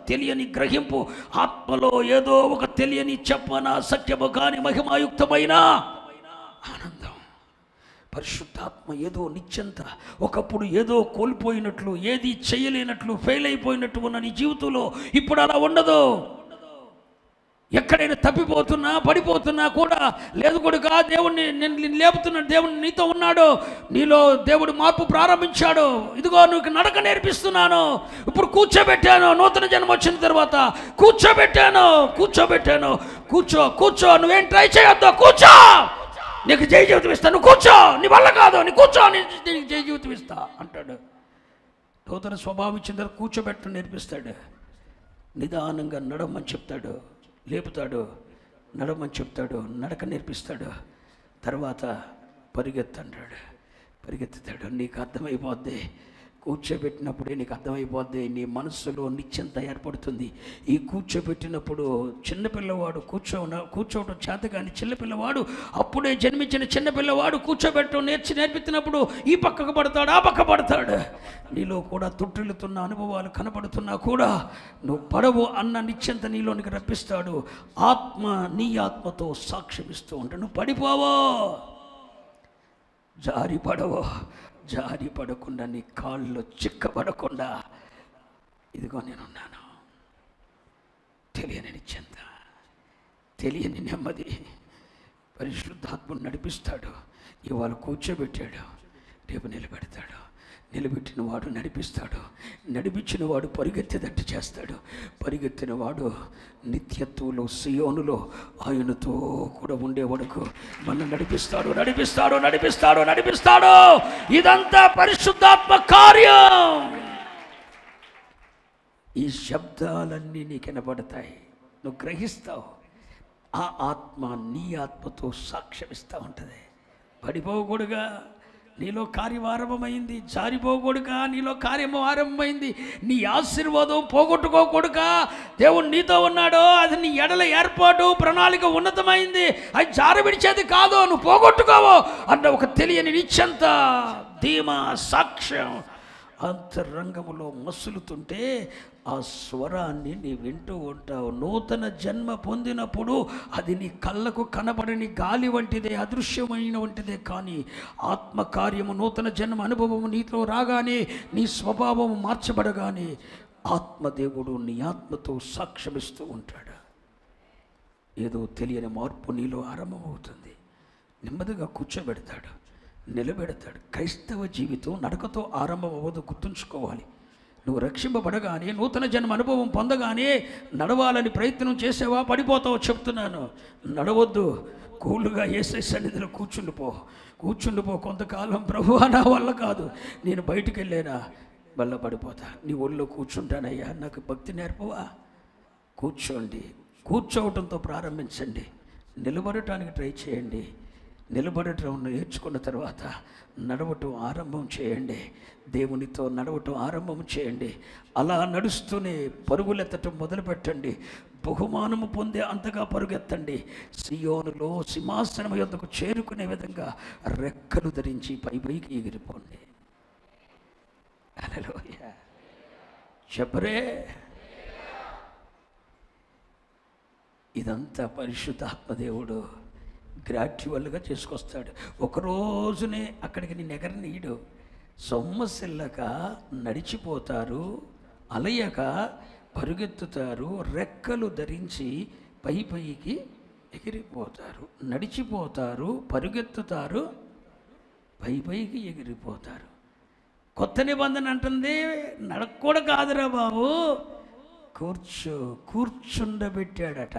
తెలియని గ్రహింపు, ఆత్మలో ఏదో ఒక తెలియని చెప్పన సత్యము కాని మహిమాయుక్తమైన ఆనందం. పరిశుద్ధాత్మ ఏదో నిత్యంత, ఒకప్పుడు ఏదో కోల్పోయినట్లు, ఏది చేయలేనట్లు, ఫెయిల్ అయిపోయినట్టు ఉన్న నీ జీవితంలో ఇప్పుడు అలా ఉండదు. ఎక్కడైనా తప్పిపోతున్నా పడిపోతున్నా కూడా, లేదు కొడుకా దేవుణ్ణి నేను లేపుతున్నాడు, దేవుడు నీతో ఉన్నాడు, నీలో దేవుడు మార్పు ప్రారంభించాడు, ఇదిగో నువ్వు నడక నేర్పిస్తున్నాను, ఇప్పుడు కూర్చోబెట్టాను, నూతన జన్మ వచ్చిన తర్వాత కూర్చోబెట్టాను, కూర్చో నువ్వేం ట్రై చేయొద్దు, కూర్చో, నీకు జయ జీవితం ఇస్తా, నువ్వు కూర్చో, నీ వల్ల కాదు, నీ కూర్చో, నీకు జయ జీవితం ఇస్తా అంటాడు. నూతన స్వభావం ఇచ్చిన తర్వాత కూర్చోబెట్టడం నేర్పిస్తాడు. నిదానంగా నడమని చెప్తాడు, లేపుతాడు, నడమని చెప్తాడు, నడక నేర్పిస్తాడు. తర్వాత పరిగెత్తుతాడు. నీకు అర్థమైపోద్ది, కూర్చోబెట్టినప్పుడే నీకు అర్థమైపోద్ది, నీ మనస్సులో నిశ్చింత ఏర్పడుతుంది. ఈ కూర్చోబెట్టినప్పుడు చిన్నపిల్లవాడు కూర్చోవటం చేత కానీ చిన్నపిల్లవాడు, అప్పుడే జన్మించిన చిన్నపిల్లవాడు కూర్చోబెట్టడం నేర్పిస్తున్నప్పుడు ఈ పక్కకు పడతాడు, ఆ పక్క పడతాడు. నీలో కూడా తొట్టిల్లుతున్న అనుభవాలు కనపడుతున్నా కూడా నువ్వు పడవు అన్న నిశ్చింత నీలోనికి రప్పిస్తాడు. నీ ఆత్మతో సాక్ష్యమిస్తూ ఉంటాడు. నువ్వు పడిపోవో, జారి పడకుండా, నీ కాళ్ళు చిక్కబడకుండా, ఇదిగో నేనున్నాను. తెలియని నిశ్చింత, తెలియని నెమ్మది పరిశుద్ధాత్ముడు నడిపిస్తాడు. ఇవాళ కూర్చోబెట్టాడు, రేపు నిలబెడతాడు, నిలబెట్టిన వాడు నడిపిస్తాడు, నడిపించిన వాడు పరిగెత్తేటట్టు చేస్తాడు, పరిగెత్తిన వాడు నిత్యత్వంలో సియోనులో ఆయనతో కూడా ఉండే వరకు మన నడిపిస్తాడు. ఇదంతా పరిశుద్ధాత్మ కార్యం. ఈ శబ్దాలన్నీ నీకు వినబడతాయి, నువ్వు గ్రహిస్తావు. ఆ ఆత్మ నీ ఆత్మతో సాక్ష్యమిస్తూ ఉంటుంది. పడిపోకూడగా నీలో కార్యం ఆరంభమైంది, జారిపోకూడగా నీలో కార్యము ఆరంభమైంది. నీ ఆశీర్వాదం పోగొట్టుకోకూడగా దేవుడు నీతో ఉన్నాడో, అది నీ ఎడల ఏర్పాటు ప్రణాళిక ఉన్నతమైంది, అది జారవిడిచేది కాదు, నువ్వు పోగొట్టుకోవో అన్న ఒక తెలియని నిశ్చంత ధీమా సాక్ష్యం అంతరంగములో మసులుతుంటే ఆ స్వరాన్ని నీ వింటూ ఉంటావు. నూతన జన్మ పొందినప్పుడు అది నీ కళ్ళకు కనబడని గాలి వంటిదే, అదృశ్యమైన వంటిదే. కానీ ఆత్మకార్యము, నూతన జన్మ అనుభవము నీతో రాగానే, నీ స్వభావం మార్చబడగానే ఆత్మదేవుడు నీ ఆత్మతో సాక్ష్యమిస్తూ ఉంటాడు. ఏదో తెలియని మార్పు నీలో ఆరంభమవుతుంది. నెమ్మదిగా కూర్చోబెడతాడు, నిలబెడతాడు. క్రైస్తవ జీవితం నడకతో ఆరంభం అవ్వదు, గుర్తుంచుకోవాలి. నువ్వు రక్షింపబడగానే, నూతన జన్మ అనుభవం పొందగానే నడవాలని ప్రయత్నం చేసేవా, పడిపోతావో చెప్తున్నాను. నడవద్దు, కూలుగా యేసయ్య సన్నిధిలో కూర్చుండిపో. కొంతకాలం ప్రభువా నా వల్ల కాదు, నేను బయటికి వెళ్ళానా వల్ల పడిపోతా, నీ ఒళ్ళో కూర్చుంటానయ్యా, నాకు భక్తి నేర్పవా. కూర్చోవటంతో ప్రారంభించండి, నిలబడటానికి ట్రై చేయండి. నిలబడటం నేర్చుకున్న తర్వాత నడవటం ఆరంభం చేయండి, దేవునితో నడవటం ఆరంభం చేయండి. అలా నడుస్తూనే పరుగులెత్తటం మొదలుపెట్టండి. బహుమానము పొందే అంతగా పరుగెత్తండి. సియోనులో సింహాసనం యొద్దకు చేరుకునే విధంగా రెక్కలు ధరించి పైకి ఎగిరిపోండి. హల్లెలూయా, చెప్పరే. ఇదంతా పరిశుద్ధాత్మదేవుడు గ్రాడ్యువల్గా చేసుకొస్తాడు. ఒకరోజునే అక్కడికి నేను ఎగరనీయడు. సొమ్మసిల్లక నడిచిపోతారు, అలయక పరుగెత్తుతారు, రెక్కలు ధరించి పైకి ఎగిరిపోతారు. నడిచిపోతారు, పరుగెత్తుతారు, పైకి ఎగిరిపోతారు. కొత్త నిబంధన అంటుంది, నడకూడ కాదురా బాబు, కూర్చుండబెట్టాడట.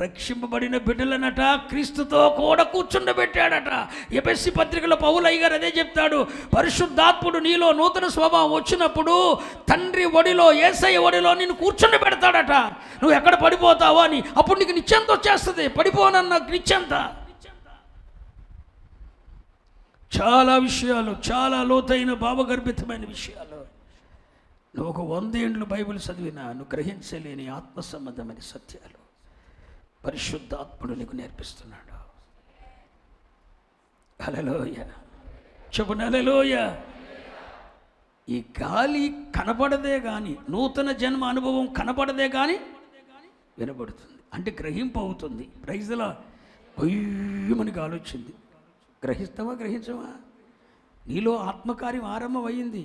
రక్షింపబడిన బిడ్డలనట క్రీస్తుతో కూడా కూర్చుండబెట్టాడట. ఎఫెసీ పత్రికలో పౌలయ్య గారు అదే చెప్తాడు. పరిశుద్ధాత్ముడు నీలో నూతన స్వభావం వచ్చినప్పుడు తండ్రి ఒడిలో, యేసయ్య ఒడిలో నిన్ను కూర్చుండబెడతాడట. నువ్వు ఎక్కడ పడిపోతావో అని, అప్పుడు నీకు నిశ్చంత వచ్చేస్తుంది. పడిపోనన్న నిశ్చంత. చాలా విషయాలు, చాలా లోతైన భావగర్భితమైన విషయాలు నువ్వు ఒక 100 ఏండ్లు బైబిల్ చదివినా నువ్వు గ్రహించలేని ఆత్మ సంబంధమైన సత్యాలు పరిశుద్ధాత్ముడు నీకు నేర్పిస్తున్నాడు. హల్లెలూయా, చెప్పున హల్లెలూయా. ఈ గాలి కనపడదే కానీ, నూతన జన్మ అనుభవం కనపడదే కానీ వినబడుతుంది, అంటే గ్రహింపు అవుతుంది. ప్రైజ్లా భయమని గాలి వచ్చింది, గ్రహించవా? నీలో ఆత్మకార్యం ఆరంభం అయ్యింది,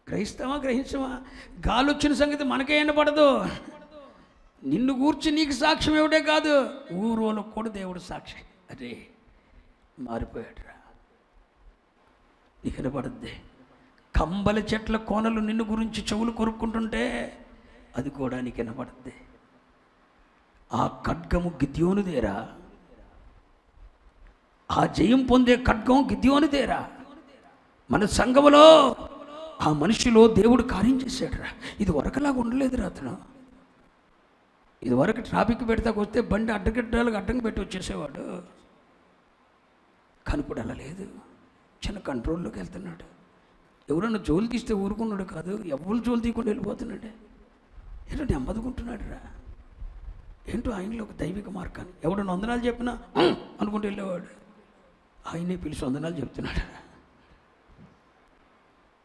గ్రహించవా? గాలి వచ్చిన సంగతి మనకే వినపడదు. నిన్ను గూర్చి నీకు సాక్ష్యం ఏమిటే కాదు, ఊరోళ్ళకు కూడా దేవుడు సాక్షి. అరే మారిపోయాడురా, నీకు వినపడుద్ది. కంబల చెట్ల కోనలు నిన్ను గురించి చెవులు కొరుక్కుంటుంటే అది కూడా నీకు వినపడుద్ది. ఆ ఖడ్గము గిద్యోనుదేరా, ఆ జయం పొందే ఖడ్గం గిద్యోనుదేరా. మన సంఘములో ఆ మనిషిలో దేవుడు కార్యం చేశాడురా. ఇది వరకలాగా ఉండలేదురా. అతను ఇది వరకు ట్రాఫిక్ పెడతాకు వస్తే బండి అడ్డగడ్డలకు అడ్డంగా పెట్టి వచ్చేసేవాడు. కానీ ఇప్పుడు అలా లేదు, చిన్న కంట్రోల్లోకి వెళ్తున్నాడు. ఎవరన్నా జోలు తీస్తే ఊరుకున్నాడు కాదు, ఎవరు జోలు తీయకుండా వెళ్ళిపోతున్నాడు. ఏంటో నెమ్మదుకుంటున్నాడు రా. ఏంటో ఆయనలో ఒక దైవిక మార్గాన్ని. ఎవడన్నా వందనాలు చెప్పినా అనుకుంటూ వెళ్ళేవాడు, ఆయనే పిలిచి వందనాలు చెప్తున్నాడు.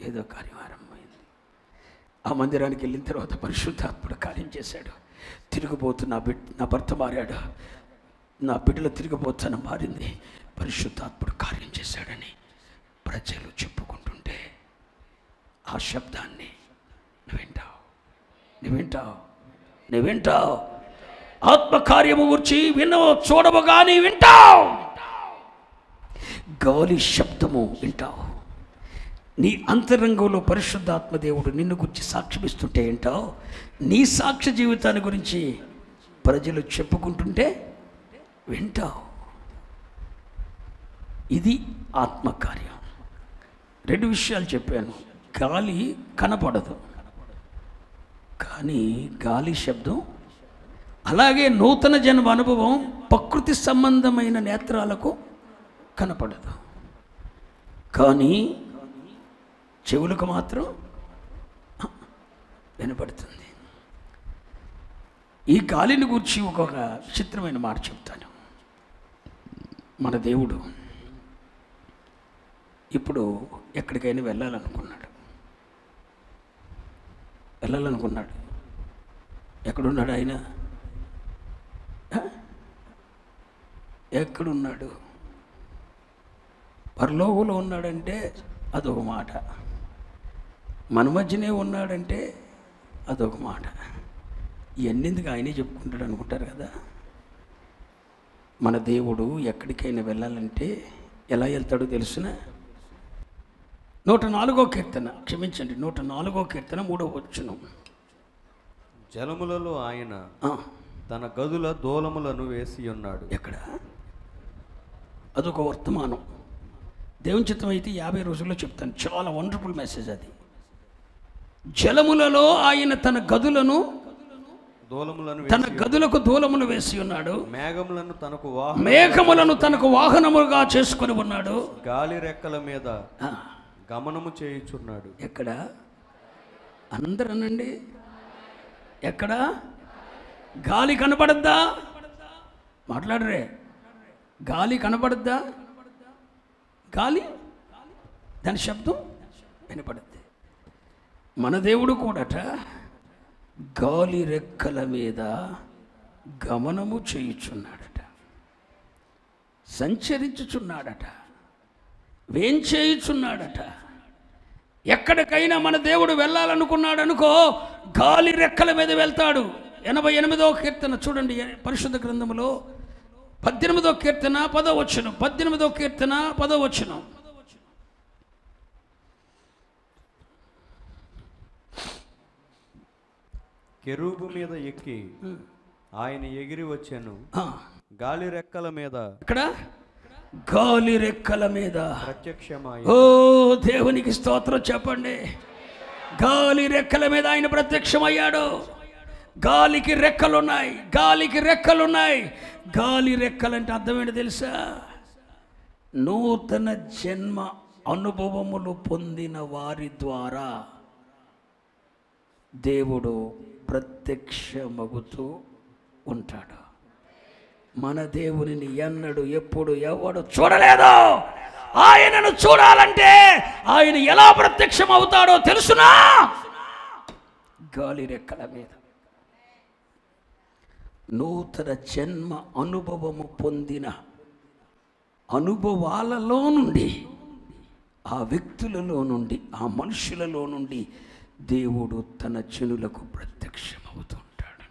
ఏదో కార్యం ఆరంభమైంది. ఆ మందిరానికి వెళ్ళిన తర్వాత పరిశుద్ధాత్ముడు కార్యం చేశాడు. తిరిగిపోతూ నా భర్త మారాడు, నా బిడ్డలు తిరిగిపోతాను మారింది, పరిశుద్ధాత్ముడు కార్యం చేశాడని ప్రజలు చెప్పుకుంటుంటే ఆ శబ్దాన్ని నువ్వు వింటావు. ఆత్మకార్యము గురించి వినవు, చూడవు, కానీ వింటావు. గాలి శబ్దము వింటావు. నీ అంతరంగంలో పరిశుద్ధాత్మ దేవుడు నిన్ను గురించి సాక్ష్యమిస్తుంటే ఏంటావు. నీ సాక్ష్య జీవితాన్ని గురించి ప్రజలు చెప్పుకుంటుంటే వింటావు. ఇది ఆత్మకార్యం. 2 విషయాలు చెప్పాను. గాలి కనపడదు, కానీ గాలి శబ్దం. అలాగే నూతన జన్మ అనుభవం ప్రకృతి సంబంధమైన నేత్రాలకు కనపడదు, కానీ చెవులకు మాత్రం వినపడుతుంది. ఈ గాలిని గురించి ఒక్కొక్క విచిత్రమైన మాట చెప్తాను. మన దేవుడు ఇప్పుడు ఎక్కడికైనా వెళ్ళాలనుకున్నాడు. ఎక్కడున్నాడు ఆయన? ఎక్కడున్నాడు? పరలోకంలో ఉన్నాడంటే అదొక మాట, మన మధ్యనే ఉన్నాడంటే అదొక మాట. ఇవన్నెందుకు ఆయనే చెప్పుకుంటాడు అనుకుంటారు కదా. మన దేవుడు ఎక్కడికైనా వెళ్ళాలంటే ఎలా వెళ్తాడో తెలుసునా? 104వ కీర్తన, క్షమించండి, 104వ కీర్తన 3వ వచనం. జలములలో ఆయన తన గదుల దూలములను వేసి ఉన్నాడు. ఎక్కడ? అదొక వర్తమానం. దేవుని చిత్తం అయితే 50 రోజుల్లో చెప్తాను. చాలా వండర్ఫుల్ మెసేజ్ అది. జలములలో ఆయన తన గదులను తన గదులకు దూలములు వేసి ఉన్నాడు. మేఘములను తనకు వాహనముగా చేసుకుని ఉన్నాడు. గాలి రెక్కల మీద గమనము చేయుచున్నాడు. ఎక్కడ? అందరూ అనండి, ఎక్కడ? గాలి కనపడద్దా? మాట్లాడరే. గాలి కనపడద్దా? గాలి, దాని శబ్దం వినపడుద్ది. మన దేవుడు కూడాట గాలి రెక్కల మీద గమనము చేయుచున్నాడట, సంచరించుచున్నాడట, వేంచేయుచున్నాడట. ఎక్కడికైనా మన దేవుడు వెళ్ళాలనుకున్నాడు అనుకో, గాలి రెక్కల మీద వెళ్తాడు. 88వ కీర్తన చూడండి, పరిశుద్ధ గ్రంథములో 18వ కీర్తన 10వ వచనం. 18వ కీర్తన 10వ వచనం. కెరూబు మీద ఎక్కి ఆయన ఎగిరి వచ్చాను. గాలి రెక్కల మీద, ఇక్కడ గాలి రెక్కల మీద ప్రత్యక్షమై. ఓ దేవునికి స్తోత్రం చెప్పండి. గాలి రెక్కల మీద ఆయన ప్రత్యక్షమయ్యాడు. గాలికి రెక్కలున్నాయి, గాలికి రెక్కలున్నాయి. గాలి రెక్కలంటే అర్థం ఏంటో తెలుసా? నూతన జన్మ అనుభవములు పొందిన వారి ద్వారా దేవుడు ప్రత్యక్షమగుతూ ఉంటాడు. మన దేవునిని ఎన్నడు ఎప్పుడు ఎవడు చూడలేదు. ఆయనను చూడాలంటే ఆయన ఎలా ప్రత్యక్షం అవుతాడో తెలుసునా? గాలి రెక్కల మీద. నూతన జన్మ అనుభవము పొందిన అనుభవాలలో నుండి, ఆ వ్యక్తులలో నుండి, ఆ మనుషులలో నుండి దేవుడు తన జనులకు ప్రత్యక్షమవుతుంటాడు.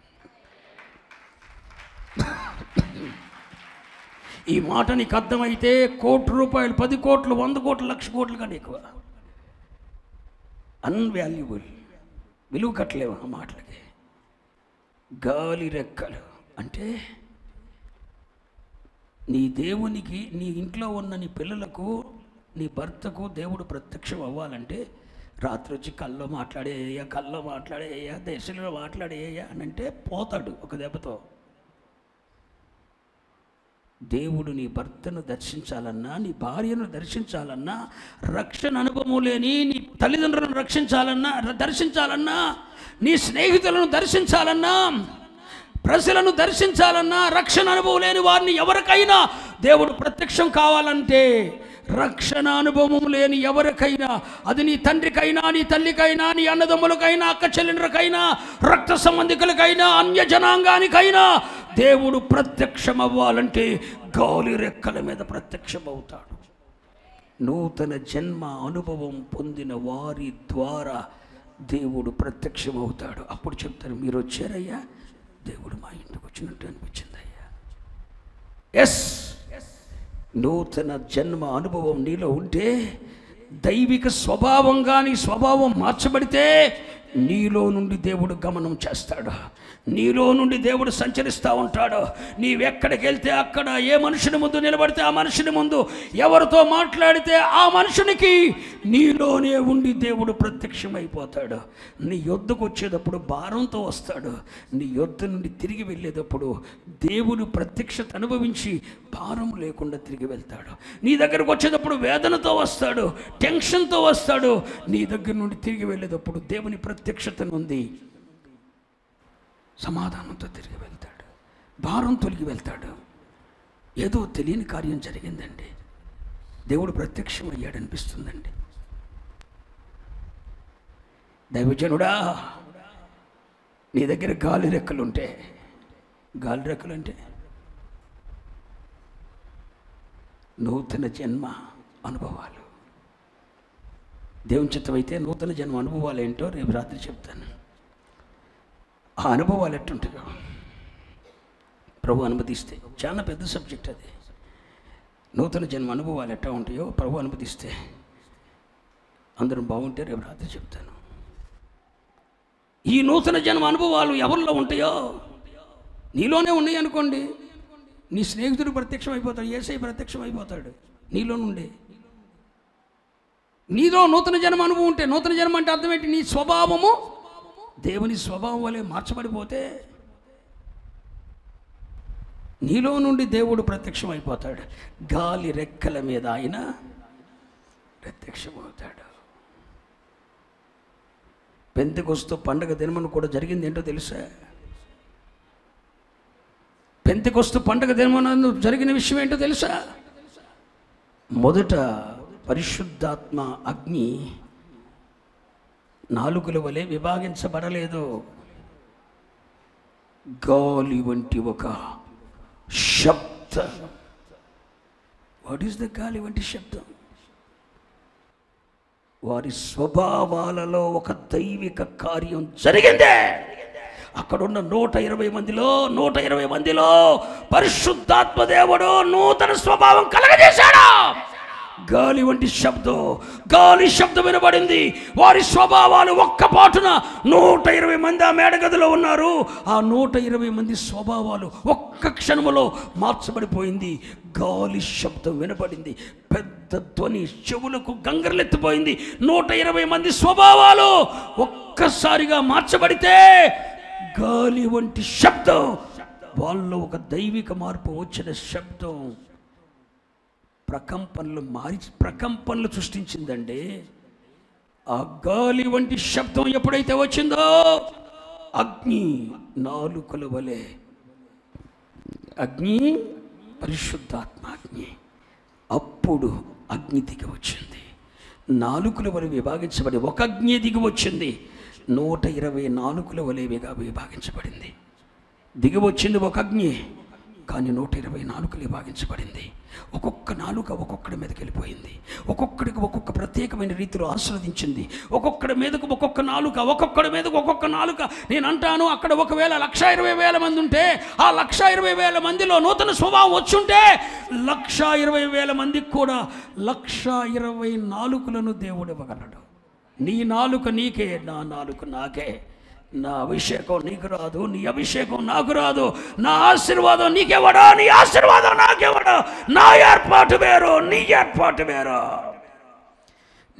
ఈ మాట నీకు అర్థమైతే ₹1,00,00,000, 10 కోట్లు, 100 కోట్లు, 1,00,000 కోట్లు కన్నా ఎక్కువ. అన్వాల్యుబుల్, విలువ కట్టలేవు ఆ మాటలకి. గాలి రెక్కలు అంటే నీ దేవునికి, నీ ఇంట్లో ఉన్న నీ పిల్లలకు, నీ భర్తకు దేవుడు ప్రత్యక్షం అవ్వాలంటే రాత్రి వచ్చి కల్లో మాట్లాడేయ్యా, దేశంలో మాట్లాడేయ్యా అని అంటే పోతాడు ఒక దెబ్బతో. దేవుడు నీ భర్తను దర్శించాలన్నా, నీ భార్యను దర్శించాలన్నా, రక్షణ అనుభవం లేని నీ తల్లిదండ్రులను దర్శించాలన్నా, నీ స్నేహితులను దర్శించాలన్నా, ప్రజలను దర్శించాలన్నా, రక్షణ అనుభవం లేని వారిని ఎవరికైనా దేవుడు ప్రత్యక్షం కావాలంటే, రక్షణ అనుభవం లేని ఎవరికైనా, అది నీ తండ్రికైనా, నీ తల్లికైనా, నీ అన్నదమ్ములకైనా, అక్క చెల్లెండ్రకైనా, రక్త సంబంధికులకైనా, అన్య జనాంగానికైనా దేవుడు ప్రత్యక్షం అవ్వాలంటే గాలి రెక్కల మీద ప్రత్యక్షమవుతాడు. నూతన జన్మ అనుభవం పొందిన వారి ద్వారా దేవుడు ప్రత్యక్షమవుతాడు. అప్పుడు చెప్తారు, మీరు వచ్చారయ్యా, దేవుడు మా ఇంటికి వచ్చినట్టు అనిపించిందయ్యా. ఎస్, నూతన జన్మ అనుభవం నీలో ఉంటే, దైవిక స్వభావంగా నీ స్వభావం మార్చబడితే నీలో నుండి దేవుడు గమనం చేస్తాడు, నీలో నుండి దేవుడు సంచరిస్తూ ఉంటాడు. నీవెక్కడికి వెళ్తే అక్కడ, ఏ మనుషుని ముందు నిలబడితే ఆ మనుషుని ముందు, ఎవరితో మాట్లాడితే ఆ మనుషునికి నీలోనే ఉండి దేవుడు ప్రత్యక్షమైపోతాడు. నీ యొద్దకు వచ్చేటప్పుడు భారంతో వస్తాడు, నీ యొద్ద నుండి తిరిగి వెళ్ళేటప్పుడు దేవుడు ప్రత్యక్షత అనుభవించి భారం లేకుండా తిరిగి వెళ్తాడు. నీ దగ్గరకు వచ్చేటప్పుడు వేదనతో వస్తాడు, టెన్షన్తో వస్తాడు. నీ దగ్గర నుండి తిరిగి వెళ్ళేటప్పుడు దేవుని ప్రత్యక్షత నుండి సమాధానంతో తిరిగి వెళ్తాడు, భారం తొలగి వెళ్తాడు. ఏదో తెలియని కార్యం జరిగిందండి, దేవుడు ప్రత్యక్షం అయ్యాడనిపిస్తుందండి. దైవజనుడా, నీ దగ్గర గాలి రెక్కలుంటే, గాలి రెక్కలంటే నూతన జన్మ అనుభవాలు. దేవుని చిత్తమైతే నూతన జన్మ అనుభవాలు ఏంటో రేపు రాత్రి చెప్తాను. ఆ అనుభవాలు ఎట్టుంటాయో ప్రభు అనుమతిస్తే, చాలా పెద్ద సబ్జెక్ట్ అది. నూతన జన్మ అనుభవాలు ఎట్లా ఉంటాయో ప్రభు అనుమతిస్తే అందరం బాగుంటే రేపు రాత్రి చెప్తాను. ఈ నూతన జన్మ అనుభవాలు ఎవరిలో ఉంటాయో, నీలోనే ఉన్నాయి అనుకోండి, నీ స్నేహితుడు ప్రత్యక్షం అయిపోతాడు, యేసయ్య ప్రత్యక్షం అయిపోతాడు నీలో నుండి. నీలో నూతన జన్మ అనుభవం ఉంటే, నూతన జన్మ అంటే అర్థం ఏంటి? నీ స్వభావము దేవుని స్వభావం వలె మార్చబడిపోతే నీలో నుండి దేవుడు ప్రత్యక్షం అయిపోతాడు. గాలి రెక్కల మీద ఆయన ప్రత్యక్షమవుతాడు. పెంతెకొస్తు పండగ దినమున కూడా జరిగింది ఏంటో తెలుసా? పెంతెకొస్తు పండగ దినమున జరిగిన విషయం ఏంటో తెలుసా? మొదట పరిశుద్ధాత్మ అగ్ని నాలుకల వలె విభాగించబడలేదు, గాలి వంటి ఒక శబ్దం. వాట్ ఈస్ ద గాలి వంటి శబ్దం? వారి స్వభావాలలో ఒక దైవిక కార్యం జరిగిందే. అక్కడున్న 120 మందిలో పరిశుద్ధాత్మ దేవుడు నూతన స్వభావం కలగజేశాడు. గాలి వంటి శబ్దం, గాలి శబ్దం వినబడింది. వారి స్వభావాలు ఒక్కపాటున 120 మంది ఆ మేడగదిలో ఉన్నారు. ఆ 120 మంది స్వభావాలు ఒక్క క్షణములో మార్చబడిపోయింది. గాలి శబ్దం వినబడింది, పెద్ద ధ్వని, చెవులకు గంగరలెత్తిపోయింది. 120 మంది స్వభావాలు ఒక్కసారిగా మార్చబడితే గాలి వంటి శబ్దం, వాళ్ళలో ఒక దైవిక మార్పు వచ్చిన శబ్దం ప్రకంపనలు సృష్టించిందండి. ఆ గాలి వంటి శబ్దం ఎప్పుడైతే వచ్చిందో, అగ్ని నాలుకల వలె, అగ్ని పరిశుద్ధాత్మ అగ్ని, అప్పుడు అగ్ని దిగి వచ్చింది. నాలుకల వలె విభాగించబడి ఒక అగ్ని దిగి వచ్చింది. 120 నాలుకల వలె విభాగించబడింది. దిగి వచ్చింది ఒక అగ్ని. కానీ 120 నాలుకలు భాగించబడింది. ఒక్కొక్క నాలుక ఒక్కొక్కడి మీదకి వెళ్ళిపోయింది. ఒక్కొక్కడికి ఒక్కొక్క ప్రత్యేకమైన రీతిలో ఆస్వాదించింది. ఒక్కొక్కడి మీదకు ఒక్కొక్క నాలుక, ఒక్కొక్కడి మీదకు ఒక్కొక్క నాలుక. నేను అంటాను, అక్కడ ఒకవేళ 1,20,000 మంది ఉంటే, ఆ 1,20,000 మందిలో నూతన స్వభావం వచ్చుంటే 1,20,000 మందికి కూడా 1,20 నాలుకలను దేవుడు ఇవ్వగలడు. నీ నాలుక నీకే, నా నాలుక నాకే. నా అభిషేకం నీకు రాదు, నీ అభిషేకం నాకు రాదు. నా ఆశీర్వాదం నీకెవడో, నీ ఆశీర్వాదం నాకెవడో. నా ఏర్పాటు వేరు, నీ ఏర్పాటు వేరు.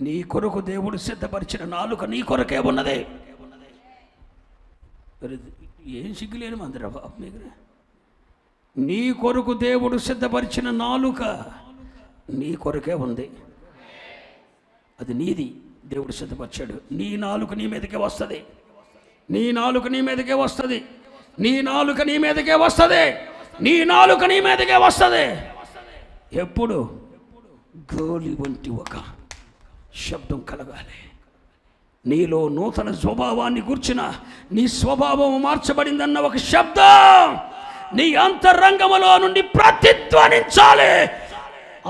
నీ కొరకు దేవుడు సిద్ధపరిచిన నాలుక నీ కొరకే ఉన్నది. ఏం సిగ్గులేని మందిరా బాబు మీకు. నీ కొరకు దేవుడు సిద్ధపరిచిన నాలుక నీ కొరకే ఉంది. అది నీది, దేవుడు సిద్ధపరిచాడు. నీ నాలుక నీ మీదకే వస్తుంది. నీ నాలుక నీ మీదకే వస్తుంది. నీ నాలుక నీ మీదకే వస్తుంది. నీ నాలుక నీ మీదకే వస్తుంది. ఎప్పుడు? గోలి వంటి ఒక శబ్దం కలగాలి. నీలో నూతన స్వభావాన్ని కూర్చిన, నీ స్వభావం మార్చబడిందన్న ఒక శబ్దం నీ అంతరంగములో నుండి ప్రతిధ్వనించాలి.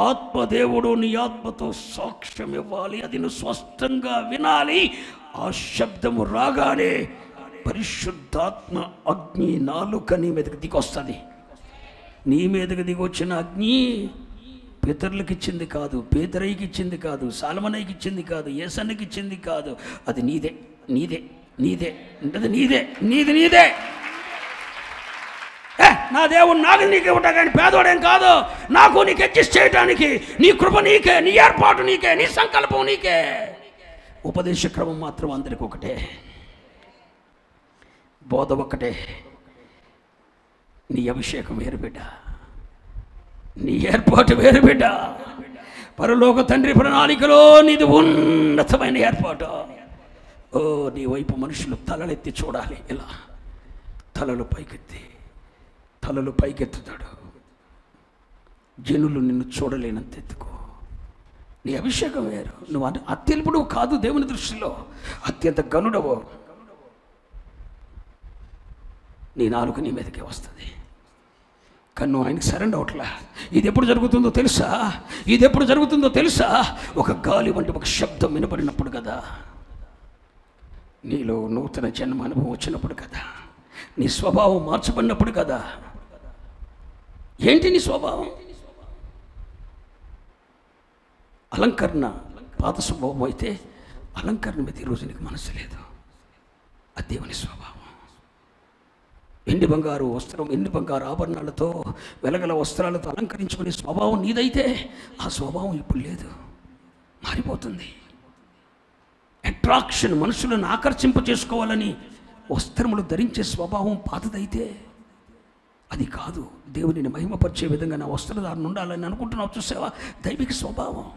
ఆత్మదేవుడు నీ ఆత్మతో సాక్ష్యం ఇవ్వాలి. అది నువ్వు స్పష్టంగా వినాలి. ఆ శబ్దము రాగానే పరిశుద్ధాత్మ అగ్ని నాలుక నీ మీదకి దిగొస్తుంది. నీ మీదకి దిగొచ్చిన అగ్ని పితరులకు ఇచ్చింది కాదు, పేదరైకి ఇచ్చింది కాదు, సాలమనైకి ఇచ్చింది కాదు, యేసన్నకి ఇచ్చింది కాదు. అది నీదే, నీదే, నీదే. అది నీదే, నీది నీదే. నా దేవుడు నాకు నీకే ఉంటా, కానీ పేదోడేం కాదు. నాకు నీకు అడ్జస్ట్ చేయడానికి నీ కృప నీకే, నీ ఏర్పాటు నీకే, నీ సంకల్పం నీకే. ఉపదేశ క్రమం మాత్రం అందరికి ఒకటే, బోధ ఒక్కటే. నీ అభిషేకం వేరు బిడ్డ, నీ ఏర్పాటు వేరు బిడ్డ. పరలోక తండ్రి ప్రణాళికలో నీది ఉన్నతమైన ఏర్పాటు. ఓ, నీ వైపు మనుషులు తలలెత్తి చూడాలి. ఇలా తలలు పైకెత్తుతాడు. జనులు నిన్ను చూడలేనంత ఎత్తుకో. నీ అభిషేకం వేరు. నువ్వు అత్యల్పుడు కాదు, దేవుని దృష్టిలో అత్యంత గనుడవు. నీ నాలుక నీ మీదకే వస్తుంది. కన్ను ఆయనకి సరెండర్ అవట్లా. ఇది ఎప్పుడు జరుగుతుందో తెలుసా? ఇది ఎప్పుడు జరుగుతుందో తెలుసా? ఒక గాలి వంటి ఒక శబ్దం వినపడినప్పుడు కదా, నీలో నూతన జన్మ అనుభవం వచ్చినప్పుడు కదా, నీ స్వభావం మార్చబడినప్పుడు కదా. ఏంటి నీ స్వభావం? అలంకరణ పాత స్వభావం అయితే అలంకరణ మీద ఈరోజు నీకు మనసు లేదు. అది దేవుని స్వభావం. ఎండి బంగారు వస్త్రం, ఎండి బంగారు ఆభరణాలతో, వెలగల వస్త్రాలతో అలంకరించుకునే స్వభావం నీదైతే ఆ స్వభావం ఇప్పుడు లేదు, మారిపోతుంది. అట్రాక్షన్, మనుషులను ఆకర్షింప చేసుకోవాలని వస్త్రములు ధరించే స్వభావం పాతదైతే అది కాదు. దేవునిని మహిమపరిచే విధంగా నా వస్త్రధారణ ఉండాలని అనుకుంటున్నావు. చూసావా? దైవిక స్వభావం.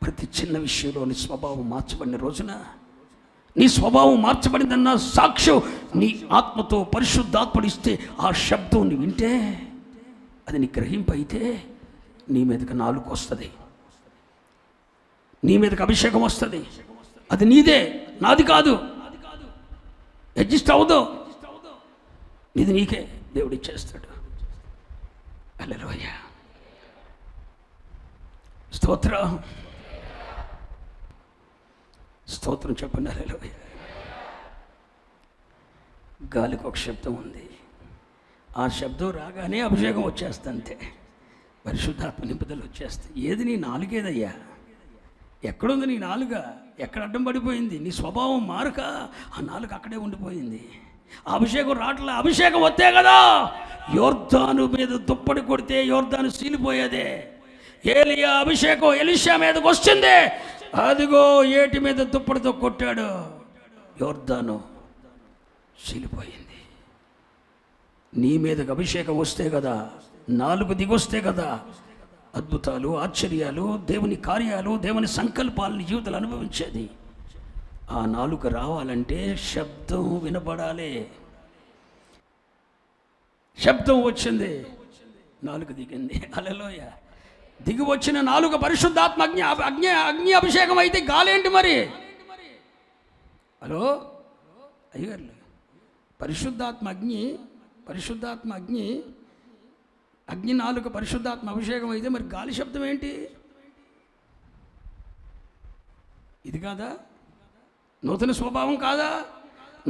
ప్రతి చిన్న విషయంలో నీ స్వభావం మార్చబడిన రోజున, నీ స్వభావం మార్చబడిందన్న సాక్ష్యం నీ ఆత్మతో పరిశుద్ధాత్మడు ఇస్తే, ఆ శబ్దం నీ వింటే, అది నీ గ్రహింపు అయితే, నీ మీదకి నాలుక వస్తుంది, నీ మీదకి అభిషేకం వస్తుంది. అది నీదే, నాది కాదు. అడ్జస్ట్ అవ్వదు. ఇది నీకే దేవుడు ఇచ్చేస్తాడు. హల్లెలూయా, స్తోత్రం, స్తోత్రం చెప్పండి. హల్లెలూయా. గాలికి ఒక శబ్దం ఉంది. ఆ శబ్దం రాగానే అభిషేకం వచ్చేస్తుంది. అంతే, పరిశుద్ధాత్మ నింపుదల వచ్చేస్తాయి. ఏది నీ నాలుగేదయ్యా? ఎక్కడుంది నీ నాలుక? ఎక్కడ అడ్డం పడిపోయింది? నీ స్వభావం మారక ఆ నాలుక అక్కడే ఉండిపోయింది. ఆ అభిషేకం రావట్లే. అభిషేకం వస్తే కదా యోర్దాను మీద దుప్పటి కొడితే యోర్దాను సీలిపోయేదే. ఏలియా అభిషేకం ఎలీషా మీదకి వచ్చింది. అదిగో ఏటి మీద దుప్పటితో కొట్టాడు, యోర్దాను సీలిపోయింది. నీ మీదకి అభిషేకం వస్తే కదా, నాలుగు దిగొస్తే కదా అద్భుతాలు, ఆశ్చర్యాలు, దేవుని కార్యాలు, దేవుని సంకల్పాలని జీవితాలు అనుభవించేది. ఆ నాలుక రావాలంటే శబ్దం వినపడాలి. శబ్దం వచ్చింది, నాలుక దిగింది. హల్లెలూయా. దిగి వచ్చిన నాలుక పరిశుద్ధాత్మ అగ్ని అభిషేకం అయితే గాలి ఏంటి మరి? హలో, అయ్యారులే. పరిశుద్ధాత్మ అగ్ని అగ్ని నాలుక పరిశుద్ధాత్మ అభిషేకం అయితే మరి గాలి శబ్దం ఏంటి? ఇది కాదా? నూతన స్వభావం కాదా?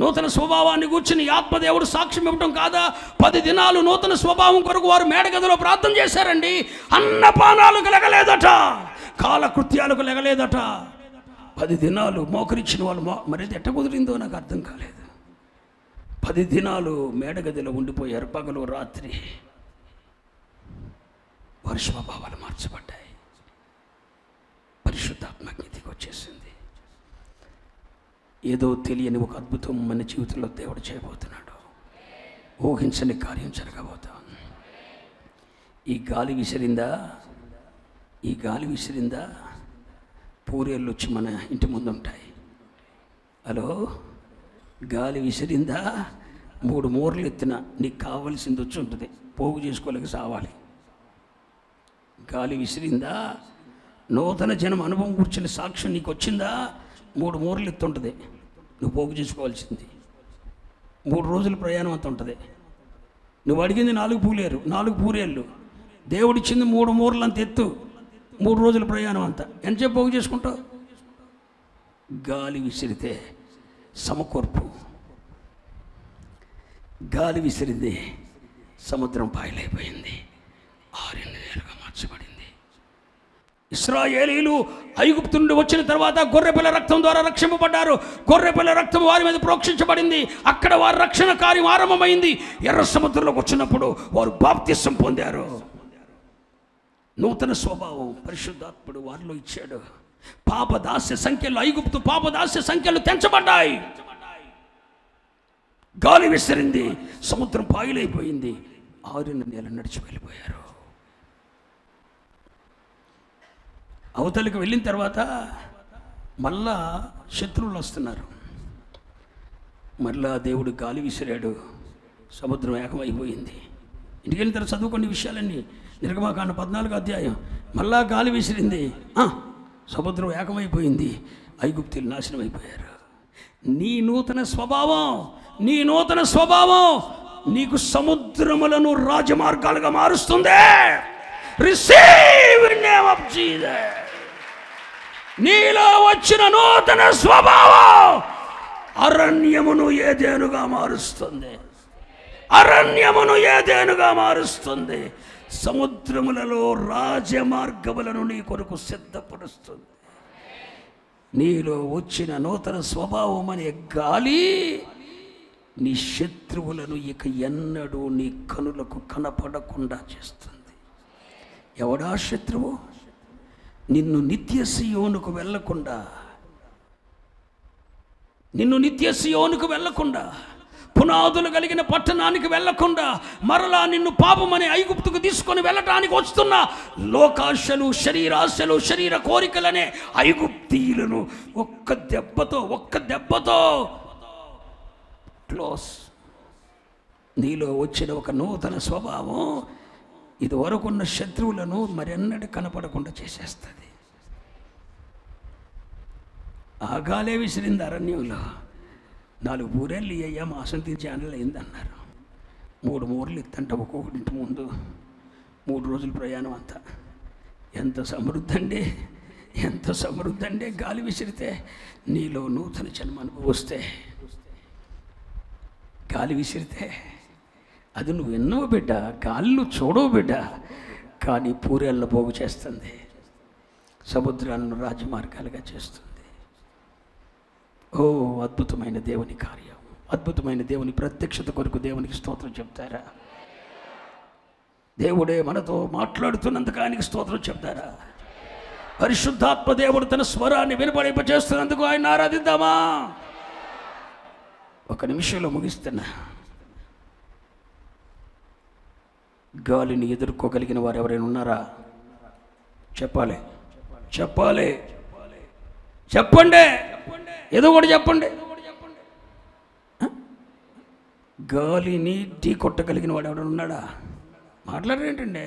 నూతన స్వభావాన్ని కూర్చుని ఆత్మదేవుడు సాక్ష్యం ఇవ్వటం కాదా? 10 దినాలు నూతన స్వభావం కొరకు వారు మేడగదిలో ప్రార్థన చేశారండి. అన్నపానాలకు లెగలేదట, కాలకృత్యాలకు లెగలేదట. 10 దినాలు మోకరించిన వాళ్ళు మరి ఎట్ట కుదిరిందో నాకు అర్థం కాలేదు. 10 దినాలు మేడగదిలో ఉండిపోయారు, పగలు రాత్రి. వారి స్వభావాలు మార్చబడ్డాయి. పరిశుద్ధాత్మకి దిగొచ్చేసింది. ఏదో తెలియని ఒక అద్భుతం మన జీవితంలో దేవుడు చేయబోతున్నాడు. ఊహించని కార్యం జరగబోతా. ఈ గాలి విసిరిందా పూరేళ్ళు వచ్చి మన ఇంటి ముందు ఉంటాయి. హలో, గాలి విసిరిందా 3 మూరలు ఎత్తిన నీకు కావలసింది వచ్చి ఉంటుంది, పోగు చేసుకోలేక సావాలి. గాలి విసిరిందా, నూతన జనం అనుభవం కూర్చుని సాక్ష్యం నీకు వచ్చిందా, 3 మూరలు ఎత్తుంటుంది, నువ్వు పోగు చేసుకోవాల్సింది. 3 రోజుల ప్రయాణం అంత ఉంటుంది. నువ్వు అడిగింది 4 పూరేళ్ళు, దేవుడిచ్చింది 3 మూరలు అంత ఎత్తు, 3 రోజుల ప్రయాణం అంతా. ఎంతసేపు పోగు చేసుకుంటావు? గాలి విసిరితే సమకూర్పు. గాలి విసిరింది, సముద్రం పాయలైపోయింది, 6 నెలలుగా మార్చబడింది. ఇశ్రాయేలీలు ఐగుప్తు నుండి వచ్చిన తర్వాత గొర్రెపిల్ల రక్తం ద్వారా రక్షింపబడ్డారు. గొర్రెపిల్ల రక్తం వారి మీద ప్రోక్షించబడింది. అక్కడ వారి రక్షణ కార్యం ఆరంభమైంది. ఎర్ర సముద్రంలోకి వచ్చినప్పుడు వారు బాప్తిసం పొందారు. నూతన స్వభావం పరిశుద్ధాత్ముడు వారిలో ఇచ్చాడు. పాపదాస్య సంఖ్యలు, ఐగుప్తు పాపదాస్య సంఖ్యలు తెంచబడ్డాయి. గాలి విసిరింది, సముద్రం పాయలైపోయింది, 6 నెలలు నడిచి వెళ్ళిపోయారు. అవతలికి వెళ్ళిన తర్వాత మళ్ళా శత్రువులు వస్తున్నారు. మళ్ళా దేవుడు గాలి విసిరాడు, సముద్రం ఏకమైపోయింది. ఇంటికి వెళ్ళిన తర్వాత చదువుకునే విషయాలన్నీ నిర్గమకాండ 14వ అధ్యాయం. మళ్ళా గాలి విసిరింది, సముద్రం ఏకమైపోయింది, ఐగుప్తులు నాశనం అయిపోయారు. నీ నూతన స్వభావం నీకు సముద్రములను రాజమార్గాలుగా మారుస్తుంది. Receive in name of Jesus. నీలో వచ్చిన నూతన స్వభావం అరణ్యమును ఏదెనుగా మారుస్తుంది. సముద్రములలో రాజమార్గములను నీ కొరకు సిద్ధపరుస్తుంది. నీలో వచ్చిన నూతన స్వభావం అనే గాలి నీ శత్రువులను ఇక ఎన్నడూ నీ కనులకు కనపడకుండా చేస్తుంది. ఎవడా శత్రువు? నిన్ను నిత్య సియోనుకు వెళ్లకుండా పునాదులు కలిగిన పట్టణానికి వెళ్లకుండా మరలా నిన్ను పాపమనే ఐగుప్తుకు తీసుకొని వెళ్ళటానికి వస్తున్న లోకాశలు, శరీరాశలు, శరీర కోరికలనే ఐగుప్తీయులను ఒక్క దెబ్బతో క్లోజ్. నీలో వచ్చిన ఒక నూతన స్వభావం ఇది వరకున్న శత్రువులను మరెన్నడూ కనపడకుండా చేసేస్తుంది. ఆగాలే విసిరింది అరణ్యంలో. 4 పూరేళ్ళు అయ్యా మాసం తీర్చి ఆనలు అయిందన్నారు. 3 మూరలు ఎత్తంట ఒక్కొక్కటి ముందు, 3 రోజుల ప్రయాణం అంతా. ఎంత సమృద్ధి అండి గాలి విసిరితే. నీలో నూతన జన్మ అనుభవిస్తే, గాలి విసిరితే అది నువ్వు ఎన్నో బిడ్డ, గాలిలో చూడవు బిడ్డ, కానీ పూరేళ్ళ పోగు చేస్తుంది, సముద్రాలను రాజమార్గాలుగా చేస్తుంది. ఓ అద్భుతమైన దేవుని కార్యం, అద్భుతమైన దేవుని ప్రత్యక్షత కొరకు దేవునికి స్తోత్రం చెప్తారా? దేవుడే మనతో మాట్లాడుతున్నందుకు ఆయనకి స్తోత్రం చెప్తారా? పరిశుద్ధాత్మ దేవుడు తన స్వరాన్ని వినపడింపచేస్తున్నందుకు ఆయన ఆరాధిద్దామా? 1 నిమిషంలో ముగిస్తున్నా. గాలిని ఎదుర్కోగలిగిన వారు ఎవరైనా ఉన్నారా? చెప్పండి. ఏదో కూడా చెప్పండి. గాలిని ఢీ కొట్టగలిగిన వాడు ఎవరైనా ఉన్నాడా? మాట్లాడరేంటండి?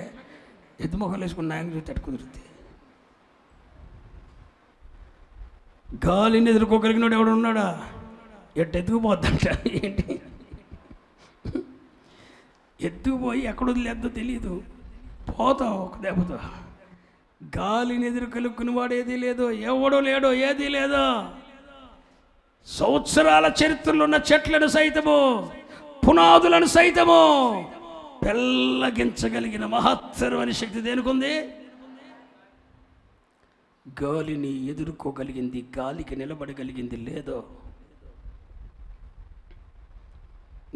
ఎద్దు మొక్కలు వేసుకుని నాయన చూస్తే అటు కుదురుద్ది. గాలిని ఎదుర్కోగలిగిన వాడు ఎవడు ఉన్నాడా? ఎత్తుకుపోద్దంట. ఏంటి ఎత్తుకుపోయి ఎక్కడ వదిలేద్దో తెలియదు, పోతావు ఒక దెబ్బతో. గాలిని ఎదురు కలుక్కుని వాడు ఏదీ లేదో, ఎవడో లేడో, ఏదీ లేదో. సంవత్సరాల చరిత్రలో ఉన్న చెట్లను సైతము, పునాదులను సైతము పెళ్ళగించగలిగిన మహత్తరమైన శక్తి దేనికుంది? గాలిని ఎదుర్కోగలిగింది, గాలికి నిలబడగలిగింది లేదో.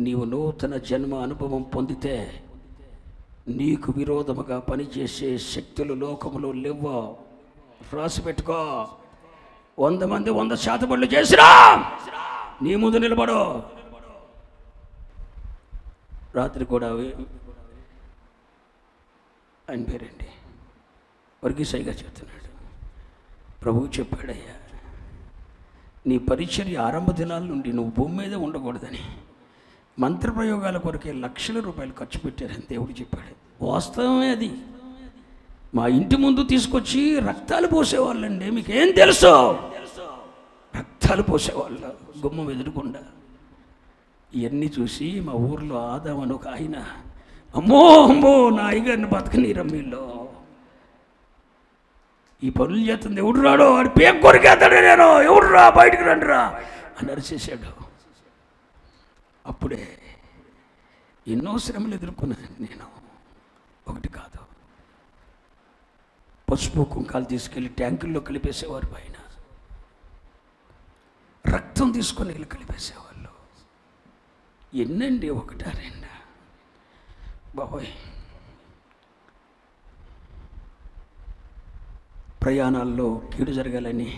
నీవు నూతన జన్మ అనుభవం పొందితే నీకు విరోధముగా పనిచేసే శక్తులు లోకములో లేవో. రాసి పెట్టుకో. 100 మంది 100 శాతబడులు చేసిరా, నీ ముందు నిలబడు. రాత్రి కూడా ఆయన పేరండి వర్గీసైగా చెప్తున్నాడు. ప్రభువు చెప్పాడయ్యా, నీ పరిచర్య ఆరంభ దినాల నుండి నువ్వు భూమి మీదే ఉండకూడదని మంత్రప్రయోగాల కొరకే లక్షల రూపాయలు ఖర్చు పెట్టారని దేవుడు చెప్పాడు. వాస్తవమే అది. మా ఇంటి ముందు తీసుకొచ్చి రక్తాలు పోసేవాళ్ళండి. మీకేం తెలుసు? రక్తాలు పోసేవాళ్ళు గుమ్మం ఎదురుకుండా. ఇవన్నీ చూసి మా ఊర్లో ఆదామని ఒక ఆయన, అమ్మో అమ్మో నా అయ్యగారిని బతకనీరమ్మీళ్ళు, ఈ పనులు చేస్తుంది ఎవడు రాడో, వాడి పేరు కొరికేస్తాడు, నేను ఎవడు రా బయటికి రండి రా అని అరిచేసాడు. అప్పుడే ఎన్నో శ్రమలు ఎదుర్కొన్నాను నేను. ఒకటి కాదు, పసుపు కుంకాలు తీసుకెళ్ళి ట్యాంకుల్లో కలిపేసేవారు, పైన రక్తం తీసుకొని వెళ్ళి కలిపేసేవాళ్ళు. ఎన్నండి, ఒకటా రెండా బాబోయ్. ప్రయాణాల్లో కీడు జరగాలని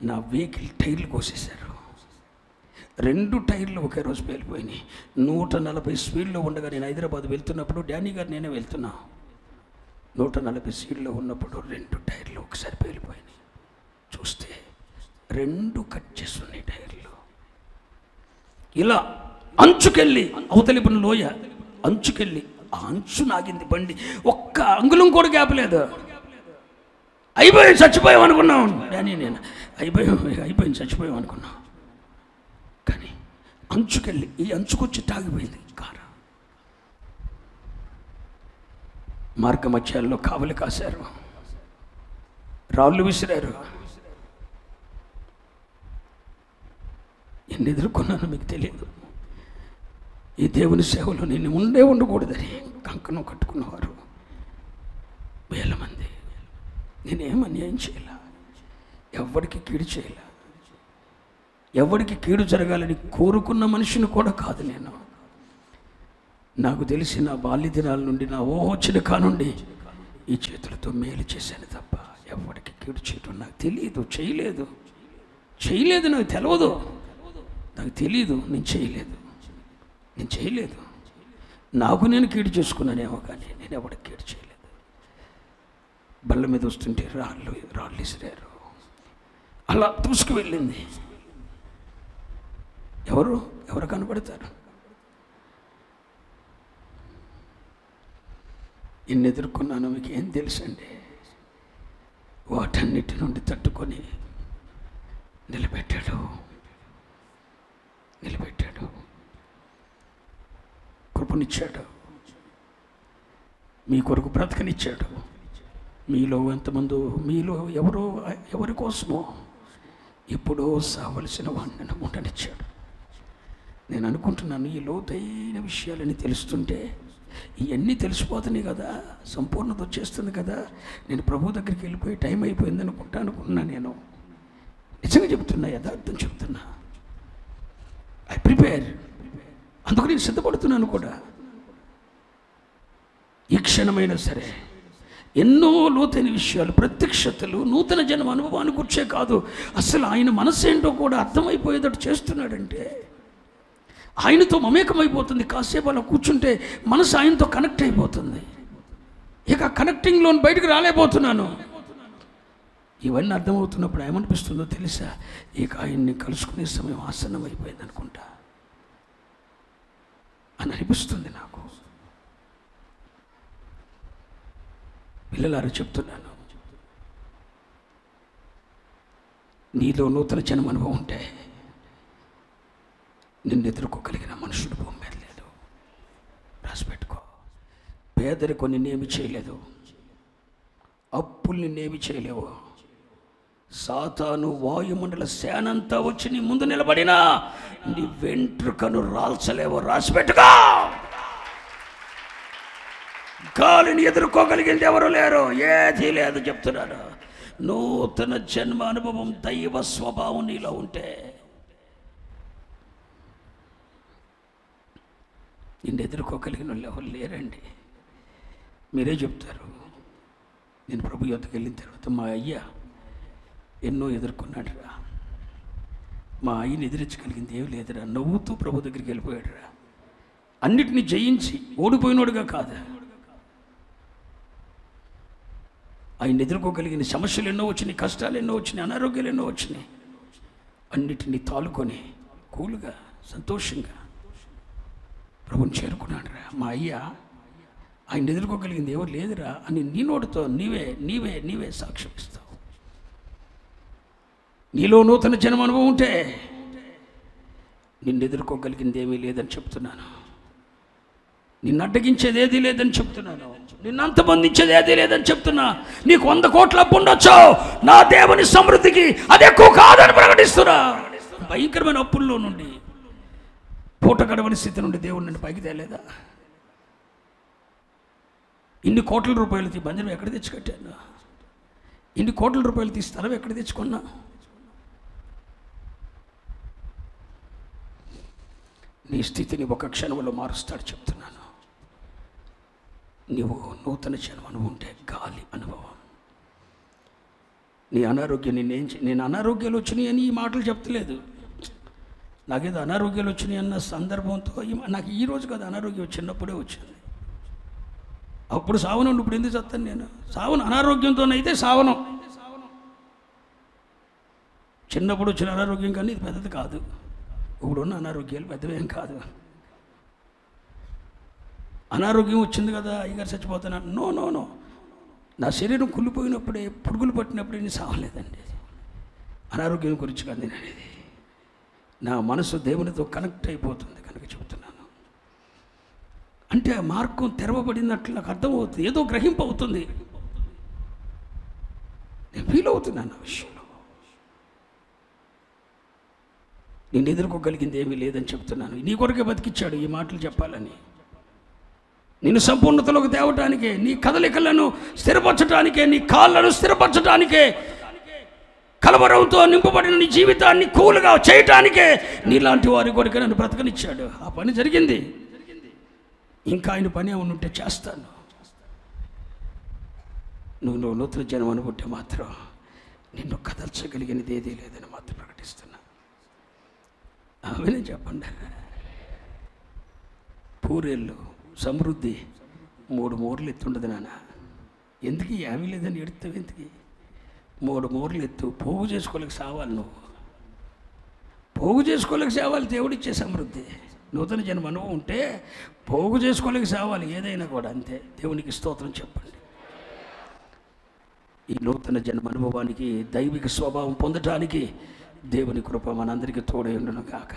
నా వెహికల్ టైర్లు కోసేశారు. 2 టైర్లు ఒకే రోజు పేలిపోయినాయి. 140 స్పీడ్లో ఉండగా నేను హైదరాబాద్ వెళ్తున్నప్పుడు, డానీ గారు నేనే వెళ్తున్నా, 140 స్పీడ్లో ఉన్నప్పుడు 2 టైర్లు ఒకసారి పేలిపోయినాయి. చూస్తే 2 కట్ చేస్తున్నాయి టైర్లు. ఇలా అంచుకెళ్ళి, అవతలిపున లోయ అంచుకెళ్ళి, ఆ అంచు నాగింది బండి. ఒక్క అంగుళం కూడా గ్యాప్ లేదు. అయిపోయి చచ్చిపోయాం అనుకున్నాం డానీ నేను. అయిపోయింది చచ్చిపోయాం అనుకున్నాం. కానీ అంచుకెళ్ళి ఈ అంచుకొచ్చి తాగిపోయింది కారు. మార్గ మధ్యాల్లో కావలి కాశారు, రాళ్ళు విసిరారు. ఎన్ని ఎదుర్కొన్నానో మీకు తెలియదు. ఈ దేవుని సేవలో నేను ఉండకూడదని కంకణం కట్టుకున్నవారు వేల మంది. నేనేం అన్యాయం చేయలే, ఎవరికి కీడు చేయలే, ఎవరికి కీడు జరగాలని కోరుకున్న మనిషిని కూడా కాదు నేను. నాకు తెలిసి నా బాల్య దినాల నుండి, నా ఊహొచ్చిన కానుండి ఈ చేతులతో మేలు చేశాను తప్ప ఎవరికి కీడు చేయటం నాకు తెలియదు. చేయలేదు నాకు తెలియదు, నాకు తెలియదు. నేను చేయలేదు. నాకు నేను కీడు చేసుకున్నానేమో, కానీ నేను ఎవరికి కీడు చేయలేదు. బల్ల మీద వస్తుంటే రాళ్ళు విసిరారు, అలా దూసుకు వెళ్ళింది. ఎవరు కనపడతారు? ఎన్ని ఎదుర్కొన్నానో మీకు ఏం తెలుసండి. వాటన్నిటి నుండి తట్టుకొని నిలబెట్టాడు. కృపనిచ్చాడు, మీ కొరకు బ్రతకనిచ్చాడు. మీలో ఎంతమందో, మీలో ఎవరి కోసమో ఎప్పుడో సావలసిన వాడిని ఉండనిచ్చాడు. నేను అనుకుంటున్నాను, ఈ లోతైన విషయాలని తెలుస్తుంటే ఇవన్నీ తెలిసిపోతున్నాయి కదా, సంపూర్ణత వచ్చేస్తుంది కదా, నేను ప్రభు దగ్గరికి వెళ్ళిపోయి టైం అయిపోయింది అనుకున్నా. నేను నిజంగా చెప్తున్నా, యథార్థం చెప్తున్నా. I prepare. అందుకు నేను సిద్ధపడుతున్నాను కూడా. ఈ క్షణమైనా సరే ఎన్నో లోతైన విషయాలు, ప్రత్యక్షతలు, నూతన జన్మ అనుభవాన్ని కూర్చే కాదు, అసలు ఆయన మనసు ఏంటో కూడా అర్థమైపోయేటట్టు చేస్తున్నాడంటే ఆయనతో మమేకమైపోతుంది. కాసేపు అలా కూర్చుంటే మనసు ఆయనతో కనెక్ట్ అయిపోతుంది. ఇక కనెక్టింగ్లో బయటకు రాలేకపోతున్నాను. ఇవన్నీ అర్థమవుతున్నప్పుడు ఏమనిపిస్తుందో తెలుసా? ఇక ఆయన్ని కలుసుకునే సమయం ఆసన్నం అయిపోయింది అనుకుంటా అని అనిపిస్తుంది నాకు. పిల్లలారా చెప్తున్నాను, నీలో నూతన జన్మ అనుభవం ఉంటే నిన్ను ఎదుర్కోగలిగిన మనుషుడు భూమి మీద లేదు. రాసిపెట్టుకో. పేదరికం నిన్నేమి చేయలేదు, అప్పులు నిన్నేమి చేయలేవు. సాతాను వాయుమండల సేనంతా వచ్చి నీ ముందు నిలబడినా నీ వెంట్రుకను రాల్చలేవు. రాసిపెట్టుకో. గాలిని ఎదుర్కోగలిగింది ఎవరు లేరు, ఏదీ లేదు చెప్తున్నాను. నూతన జన్మ అనుభవం, దైవ స్వభావం నీలో ఉంటే నిన్ను ఎదుర్కోగలిగిన వాళ్ళు ఎవరు లేరండి. మీరే చెప్తారు. నేను ప్రభు యొద్దకు వెళ్ళిన తర్వాత మా అయ్య ఎన్నో ఎదుర్కొన్నాడురా, మా అయ్యని ఎదిరించగలిగింది ఏమి లేదురా, నవ్వుతూ ప్రభు దగ్గరికి వెళ్ళిపోయాడురా. అన్నిటినీ జయించి ఓడిపోయినోడుగా కాదు, ఆయన ఎదుర్కోగలిగిన సమస్యలు ఎన్నో వచ్చినాయి, కష్టాలు ఎన్నో వచ్చినాయి, అనారోగ్యాలు ఎన్నో వచ్చినాయి. అన్నిటినీ తాలుకొని కూలుగా సంతోషంగా ప్రభుని చేరుకున్నాడురా. మా అయ్య ఆయన ఎదుర్కోగలిగింది ఎవరు లేదురా అని నీ నోటితో నీవే నీవే నీవే సాక్ష్యం ఇస్తావు. నీలో నూతన జన్మ అనుభవం ఉంటే నిన్ను ఎదుర్కోగలిగింది ఏమీ లేదని చెప్తున్నాను. నిన్ను అడ్డగించేది ఏదీ లేదని చెప్తున్నాను. నిన్ను అంతమందించేది ఏదీ లేదని చెప్తున్నా. నీకు 100 కోట్ల అప్పు ఉండొచ్చు, నా దేవుని సమృద్ధికి అది ఎక్కువ కాదని ప్రకటిస్తున్నా. భయంకరమైన అప్పుల్లో నుండి, పూట గడవని స్థితి నుండి దేవుడు నన్ను పైకి తేలేదా? ఇన్ని కోట్ల రూపాయలు మందిరం ఎక్కడ తెచ్చి కట్టాను? ఇన్ని కోట్ల రూపాయలు స్థలం ఎక్కడ తెచ్చుకున్నా? నీ స్థితిని ఒక క్షణంలో మారుస్తాడు చెప్తున్నాను. నీవు నూతన జన్మ అనుభవం ఉంటే గాలి అనుభవం. నీ అనారోగ్యం నేను అనారోగ్యాలు వచ్చినాయి అని ఈ మాటలు చెప్తలేదు. నాకేదో అనారోగ్యాలు వచ్చినాయి అన్న సందర్భంతో నాకు ఈ రోజు కాదు అనారోగ్యం, చిన్నప్పుడే వచ్చింది. అప్పుడు సావనం, ఇప్పుడు ఎందుకు చస్తాను నేను? సావను అనారోగ్యంతోనైతే సావనం. చిన్నప్పుడు వచ్చిన అనారోగ్యం కానీ ఇది పెద్దది కాదు. ఇప్పుడున్న అనారోగ్యాలు పెద్దవేం కాదు. అనారోగ్యం వచ్చింది కదా అయ్యగారు చచ్చిపోతున్నాను, నో నో నో. నా శరీరం కుళ్ళిపోయినప్పుడే, పురుగులు పట్టినప్పుడే నేను సావలేదండి. అనారోగ్యం గురించి కాదు నేను అనేది. నా మనసు దేవునితో కనెక్ట్ అయిపోతుంది కనుక చెబుతున్నాను. అంటే ఆ మార్గం తెరవబడినట్లు నాకు అర్థమవుతుంది, ఏదో గ్రహింపు అవుతుంది. నేను ఫీల్ అవుతున్నాను ఆ విషయంలో. నేను ఎదుర్కోగలిగింది ఏమీ లేదని చెప్తున్నాను. నీ కొరకే బతికిచ్చాడు ఈ మాటలు చెప్పాలని. నిన్ను సంపూర్ణతలోకి తేవటానికే, నీ కదలికలను స్థిరపరచడానికే, నీ కాళ్ళను స్థిరపరచడానికే, కలవరంతో నింపబడిన నీ జీవితాన్ని కూలుగా చేయటానికే నీలాంటి వారి కొరకే నన్ను బ్రతకనిచ్చాడు. ఆ పని జరిగింది. ఇంకా ఆయన పని ఉంటే చేస్తాను. నువ్వు నూతన జన్మ అనుకుంటే మాత్రం నిన్ను కదల్చగలిగినది ఏదీ లేదని మాత్రం ప్రకటిస్తున్నా. ఆమెనే చెప్పండి. పూరేళ్ళు సమృద్ధి 3 మూరలు ఎత్తుండదు నాన్న. ఎందుకు ఏమీ లేదని ఎడుతావు? ఎందుకు 3 మూరలు ఎత్తు. పోగు చేసుకోలేక సావాలి. నువ్వు పోగు చేసుకోలేక సావాలి. దేవుడిచ్చే సమృద్ధి నూతన జన్మ అనుభవం ఉంటే పోగు చేసుకోలేక సావాలి. ఏదైనా కూడా అంతే. దేవునికి స్తోత్రం చెప్పండి. ఈ నూతన జన్మ అనుభవానికి, దైవిక స్వభావం పొందటానికి దేవుని కృప మనందరికీ తోడై ఉండును గాక.